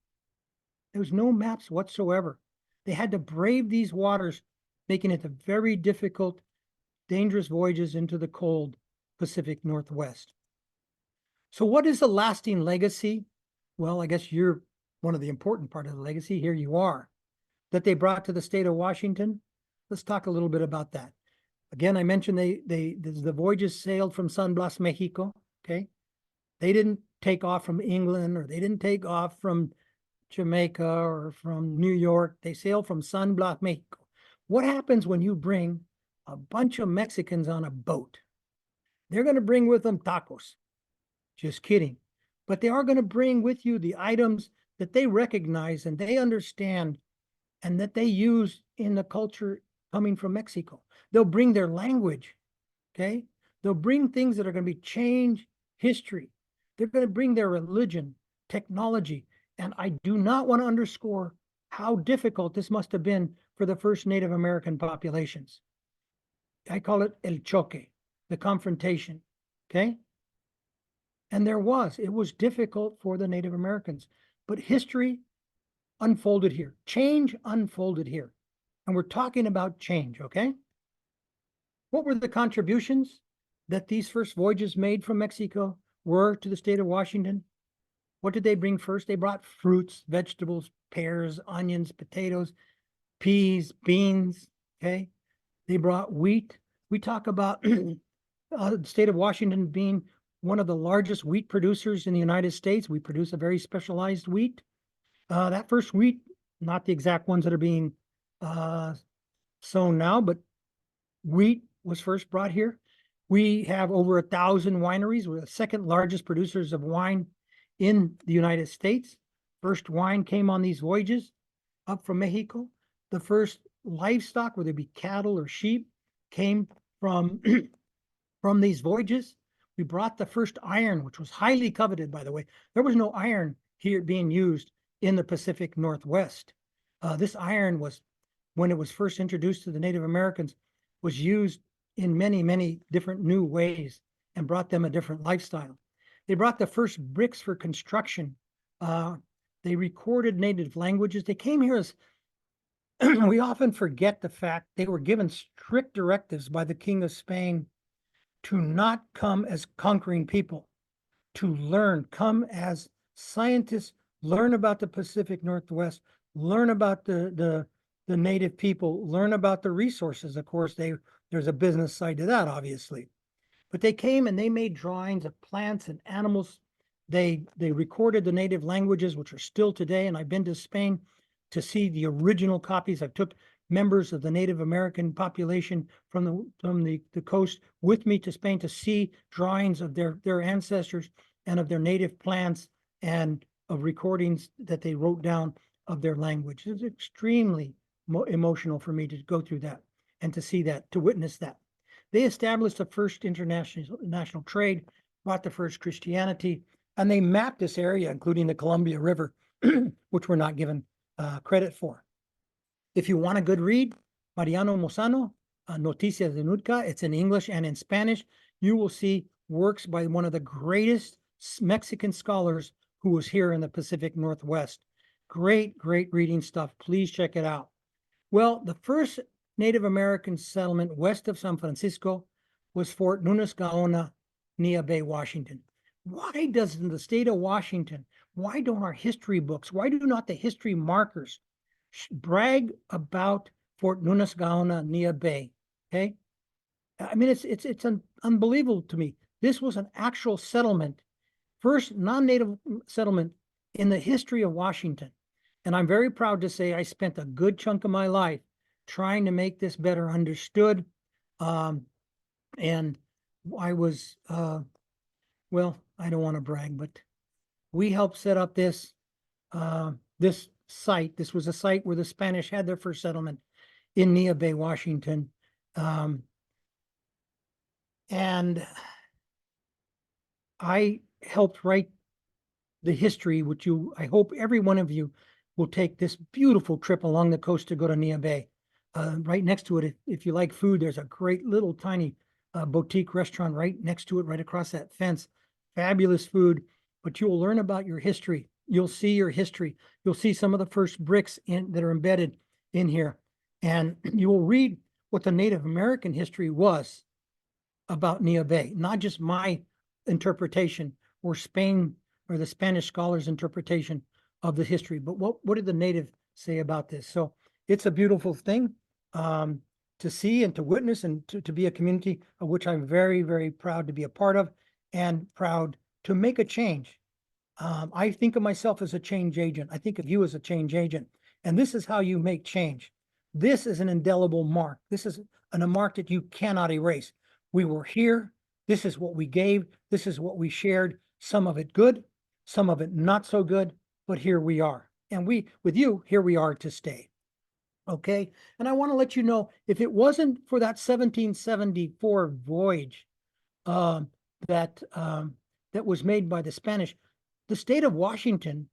There was no maps whatsoever. They had to brave these waters, making it a very difficult, dangerous voyages into the cold Pacific Northwest. So what is the lasting legacy? Well, I guess you're one of the important part of the legacy. Here you are, that they brought to the state of Washington. Let's talk a little bit about that. Again, I mentioned the voyages sailed from San Blas, Mexico. Okay, they didn't take off from England, or they didn't take off from Jamaica or from New York. They sailed from San Blas, Mexico. What happens when you bring a bunch of Mexicans on a boat? They're going to bring with them tacos. Just kidding. But they are going to bring with you the items that they recognize and they understand and that they use in the culture coming from Mexico. They'll bring their language, okay? They'll bring things that are going to change history. They're going to bring their religion, technology. And I do not want to underscore how difficult this must have been for the first Native American populations. I call it el choque, the confrontation, okay? And it was difficult for the Native Americans, but history unfolded here. Change unfolded here. And we're talking about change, okay? What were the contributions that these first voyages made from Mexico were to the state of Washington? What did they bring first? They brought fruits, vegetables, pears, onions, potatoes, peas, beans, okay? They brought wheat. We talk about the state of Washington being one of the largest wheat producers in the United States. We produce a very specialized wheat. That first wheat, not the exact ones that are being sown now, but wheat was first brought here. We have over 1,000 wineries. We're the second largest producers of wine in the United States. First wine came on these voyages up from Mexico. The first livestock, whether it be cattle or sheep, came from from these voyages. We brought the first iron, which was highly coveted, by the way. There was no iron here being used in the Pacific Northwest. This iron was, when it was first introduced to the Native Americans, was used in many, many different new ways and brought them a different lifestyle. They brought the first bricks for construction. They recorded native languages. They came here as, we often forget the fact they were given strict directives by the King of Spain to not come as conquering people, to learn, come as scientists, learn about the Pacific Northwest, learn about the native people, learn about the resources. Of course, there's a business side to that, obviously. But they came and they made drawings of plants and animals They recorded the native languages, which are still today. And I've been to Spain to see the original copies. I took members of the Native American population from the coast with me to Spain to see drawings of their ancestors and of their native plants and of recordings that they wrote down of their language. It was extremely emotional for me to go through that and to see that, to witness that. They established the first international trade, brought the first Christianity, and they mapped this area, including the Columbia River, which we're not given credit for. If you want a good read, Mariano Mozano, Noticias de Nootka, it's in English and in Spanish. You will see works by one of the greatest Mexican scholars who was here in the Pacific Northwest. Great, great reading stuff. Please check it out. Well, the first Native American settlement west of San Francisco was Fort Nunes Gaona, Nia Bay, Washington. Why doesn't the state of Washington, why don't our history books, why do not the history markers brag about Fort Nunes Gaona, Nia Bay? Okay. I mean, it's unbelievable to me. This was an actual settlement, first non-native settlement in the history of Washington. And I'm very proud to say I spent a good chunk of my life trying to make this better understood. And I was, well, I don't want to brag, but we helped set up this site. This was a site where the Spanish had their first settlement in Nia Bay, Washington. And I helped write the history, which I hope every one of you will take this beautiful trip along the coast to go to Nia Bay. Right next to it, if you like food, there's a great little tiny boutique restaurant right next to it, right across that fence. Fabulous food, but you will learn about your history. You'll see your history. You'll see some of the first bricks that are embedded in here. And you will read what the Native American history was about Nia Bay, not just my interpretation or Spain or the Spanish scholars' interpretation of the history, but what did the native say about this? So it's a beautiful thing to see and to witness and to be a community of which I'm very, very proud to be a part of and proud to make a change. I think of myself as a change agent. I think of you as a change agent. And this is how you make change. This is an indelible mark. This is a mark that you cannot erase. We were here. This is what we gave. This is what we shared. Some of it good, some of it not so good, but here we are. And with you, here we are to stay. Okay. And I want to let you know, if it wasn't for that 1774 voyage that was made by the Spanish, the state of Washington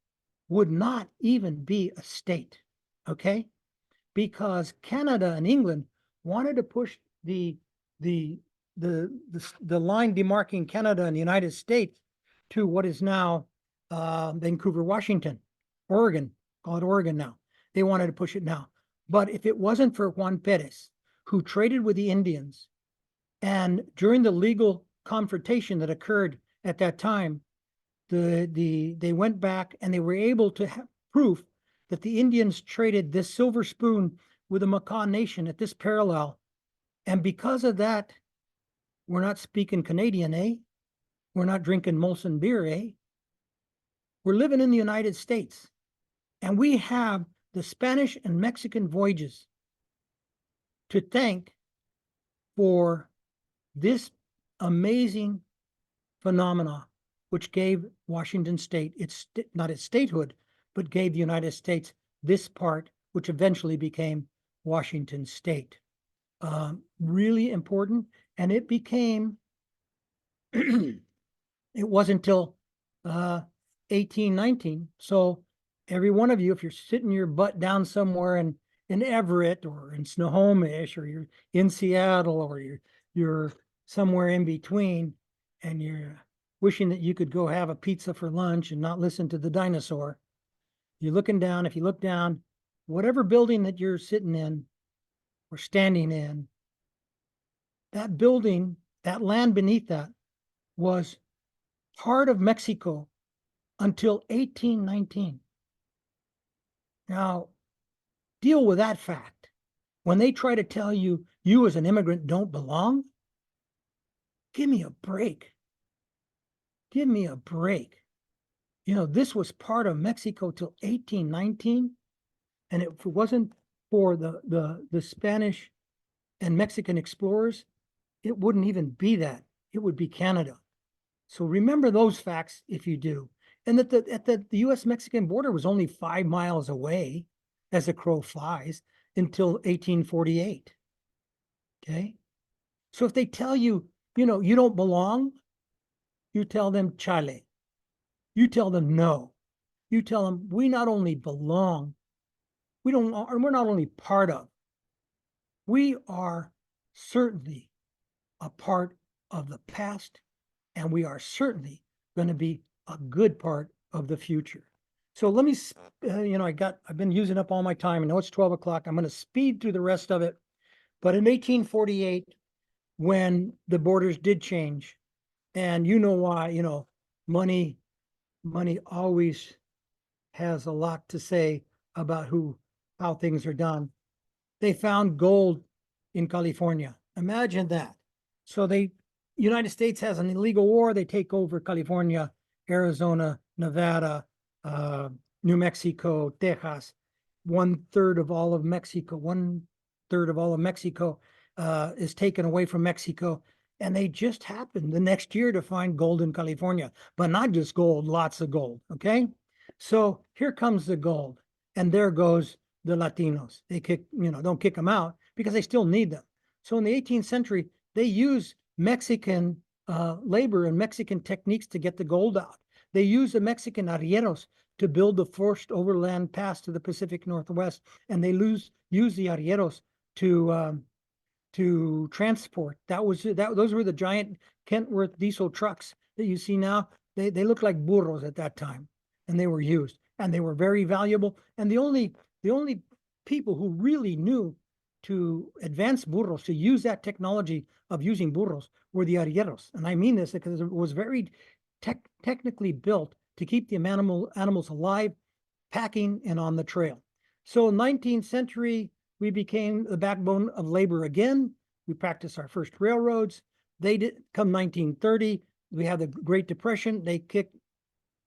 would not even be a state. Okay. Because Canada and England wanted to push the line demarking Canada and the United States to what is now Vancouver, Washington, Oregon, call it Oregon now. They wanted to push it now. But if it wasn't for Juan Perez, who traded with the Indians, and during the legal confrontation that occurred at that time, they went back and they were able to have proof that the Indians traded this silver spoon with the Macaw Nation at this parallel. And because of that, we're not speaking Canadian, eh? We're not drinking Molson beer, eh? We're living in the United States. And we have the Spanish and Mexican voyages to thank for this amazing phenomena, which gave Washington State not its statehood, but gave the United States this part, which eventually became Washington State. Really important. And it became, it wasn't until 1819. So every one of you, if you're sitting your butt down somewhere in Everett or in Snohomish, or you're in Seattle, or you're somewhere in between, and you're wishing that you could go have a pizza for lunch and not listen to the dinosaur, you're looking down. If you look down, whatever building that you're sitting in or standing in, that building, that land beneath that, was part of Mexico until 1819. Now, deal with that fact. When they try to tell you, you as an immigrant don't belong, give me a break. Give me a break. You know, this was part of Mexico till 1819. And if it wasn't for the Spanish and Mexican explorers, it wouldn't even be that. It would be Canada. So remember those facts if you do. And that the US-Mexican border was only 5 miles away as a crow flies until 1848. Okay. So if they tell you, you know, you don't belong, you tell them chale. You tell them no. You tell them we not only belong, we're not only part of, we are certainly a part of the past, and we are certainly going to be a good part of the future. So let me, you know, I've been using up all my time. I know it's 12 o'clock. I'm going to speed through the rest of it. But in 1848, when the borders did change, and you know why, you know, money always has a lot to say about how things are done. They found gold in California. Imagine that. So United States has an illegal war. They take over California, Arizona, Nevada, New Mexico, Texas. 1/3 of all of Mexico, 1/3 of all of Mexico is taken away from Mexico. And they just happened the next year to find gold in California, but not just gold, lots of gold. Okay. So here comes the gold, and there goes the Latinos. They don't kick them out because they still need them. So in the 18th century, they use Mexican labor and Mexican techniques to get the gold out. They use the Mexican arrieros to build the first overland pass to the Pacific Northwest, and they use the arrieros to transport. Those were the giant Kentworth diesel trucks that you see now. They look like burros at that time, and they were used, and they were very valuable. And the only people who really knew to advance burros, to use that technology of using burros, were the arrieros. And I mean this because it was very technically built to keep the animals alive, packing, and on the trail. So 19th century, we became the backbone of labor again. We practiced our first railroads. They did come 1930. We had the Great Depression. They kicked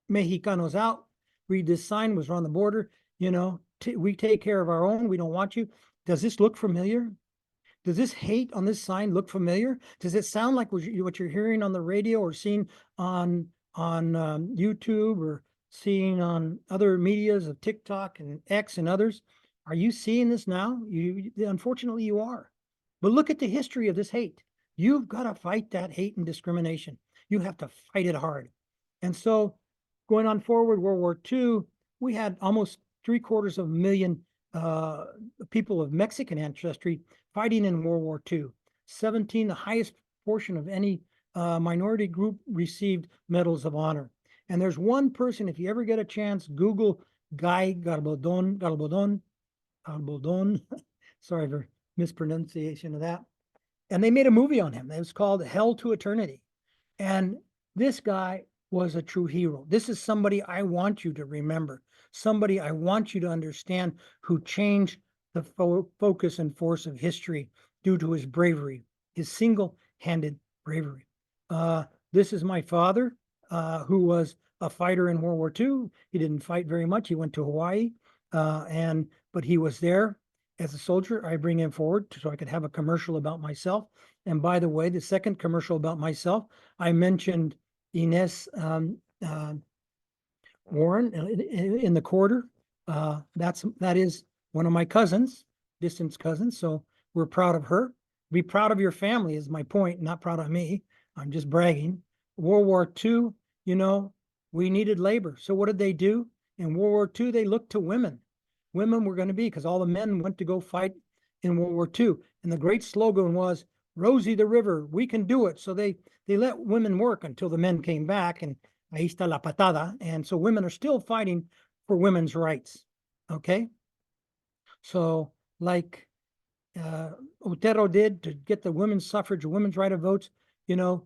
Mexicanos out. Read this sign, was on the border. You know, we take care of our own. We don't want you. Does this look familiar? Does this hate on this sign look familiar? Does it sound like what you're hearing on the radio or seeing on YouTube or seeing on other medias of TikTok and X and others? Are you seeing this now? Unfortunately, you are. But look at the history of this hate. You've got to fight that hate and discrimination. You have to fight it hard. And so going on forward, World War II, we had almost 750,000 people of Mexican ancestry fighting in World War II. 17, the highest portion of any minority group, received medals of honor. And there's one person, if you ever get a chance, Google Guy Garbodon, sorry for mispronunciation of that. And they made a movie on him. It was called Hell to Eternity. And this guy was a true hero. This is somebody I want you to remember, somebody I want you to understand, who changed the focus and force of history due to his bravery, his single-handed bravery. This is my father, who was a fighter in World War II. He didn't fight very much. He went to Hawaii, but he was there as a soldier. I bring him forward so I could have a commercial about myself. And by the way, the second commercial about myself, I mentioned Inez Warren in the quarter. That is one of my cousins, distant cousins. So we're proud of her. Be proud of your family is my point, not proud of me. I'm just bragging. World War II, you know, we needed labor. So what did they do? In World War II, they looked to women. Women were going to be, because all the men went to go fight in World War II. And the great slogan was, Rosie the River, we can do it. So they let women work until the men came back, and ahí está la patada. And so women are still fighting for women's rights. Okay. So like Otero did to get the women's suffrage, women's right of votes, you know,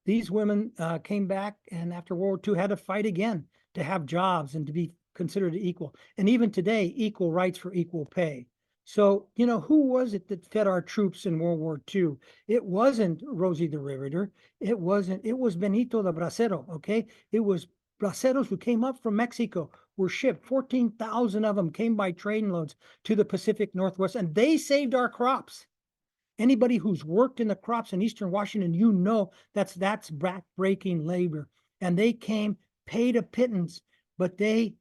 these women came back, and after World War II had to fight again to have jobs and to be considered equal. And even today, equal rights for equal pay. So, you know, who was it that fed our troops in World War II? It wasn't Rosie the Riveter. It was Benito the Bracero, okay? It was braceros who came up from Mexico were shipped. 14,000 of them came by train loads to the Pacific Northwest, and they saved our crops. Anybody who's worked in the crops in Eastern Washington, you know that's back-breaking labor. And they came, paid a pittance, but they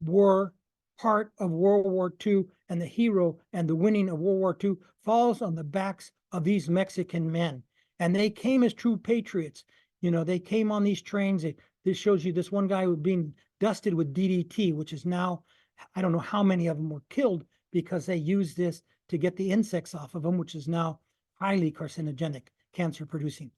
were part of World War II, and the hero and the winning of World War II falls on the backs of these Mexican men. And they came as true patriots. You know, they came on these trains. This shows you this one guy was being dusted with DDT, which is now, I don't know how many of them were killed because they used this to get the insects off of them, which is now highly carcinogenic, cancer producing.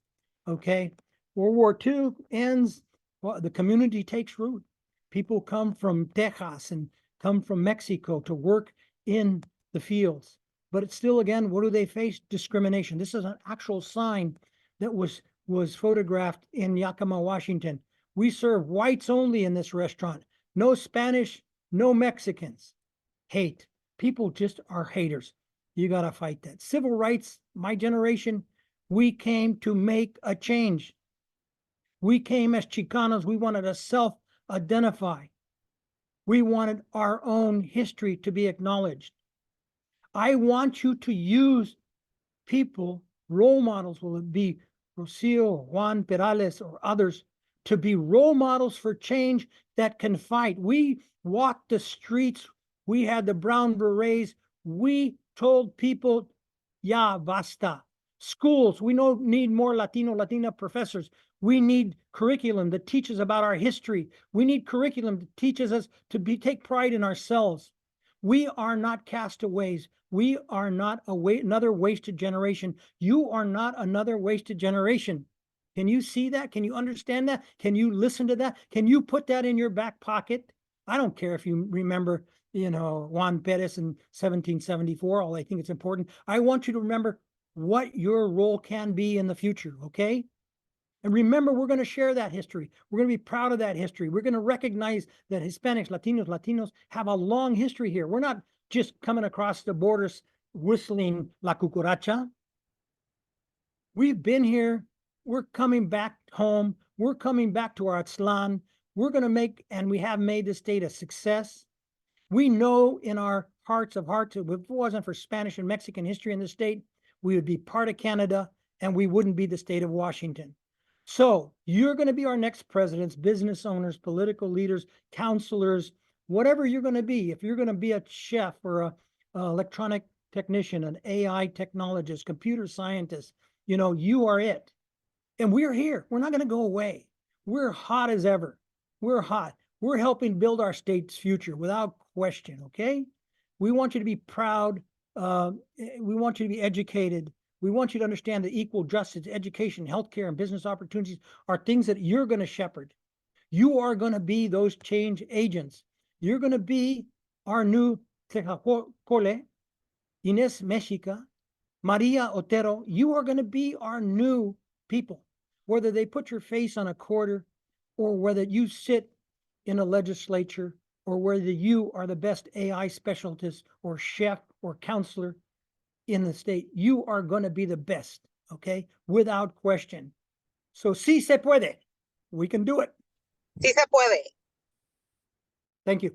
Okay, World War II ends, well, the community takes root. People come from Texas and come from Mexico to work in the fields. But it's still, again, what do they face? Discrimination. This is an actual sign that was photographed in Yakima, Washington. We serve whites only in this restaurant. No Spanish, no Mexicans. Hate. People just are haters. You got to fight that. Civil rights, my generation, we came to make a change. We came as Chicanos. We wanted to self-identify. We wanted our own history to be acknowledged. I want you to use people, role models, will it be Rocio, Juan Perales, or others, to be role models for change that can fight. We walked the streets. We had the brown berets. We told people, ya basta. Schools, we need more Latina professors. We need curriculum that teaches about our history. We need curriculum that teaches us to take pride in ourselves. We are not castaways. We are not another wasted generation. You are not another wasted generation. Can you see that? Can you understand that? Can you listen to that? Can you put that in your back pocket? I don't care if you remember, you know, Juan Perez in 1774. All I think it's important. I want you to remember what your role can be in the future, okay? And remember, we're going to share that history. We're going to be proud of that history. We're going to recognize that Hispanics, Latinos have a long history here. We're not just coming across the borders whistling La Cucaracha. We've been here. We're coming back home. We're coming back to our Aztlan. We're going to make, and we have made the state a success. We know in our hearts of hearts, if it wasn't for Spanish and Mexican history in the state, we would be part of Canada and we wouldn't be the state of Washington. So you're going to be our next presidents, business owners, political leaders, counselors, whatever you're going to be. If you're going to be a chef or a electronic technician, an AI technologist, computer scientist, you know, you are it. And we're here. We're not going to go away. We're hot as ever. We're hot. We're helping build our state's future without question, okay? We want you to be proud. We want you to be educated. We want you to understand that equal justice, education, healthcare, and business opportunities are things that you're going to shepherd. You are going to be those change agents. You're going to be our new Tecacole, Ines Mexica, Maria Otero. You are going to be our new people, whether they put your face on a quarter or whether you sit in a legislature or whether you are the best AI specialist or chef or counselor in the state. You are going to be the best, okay? Without question. So sí se puede. We can do it. Sí se puede. Thank you.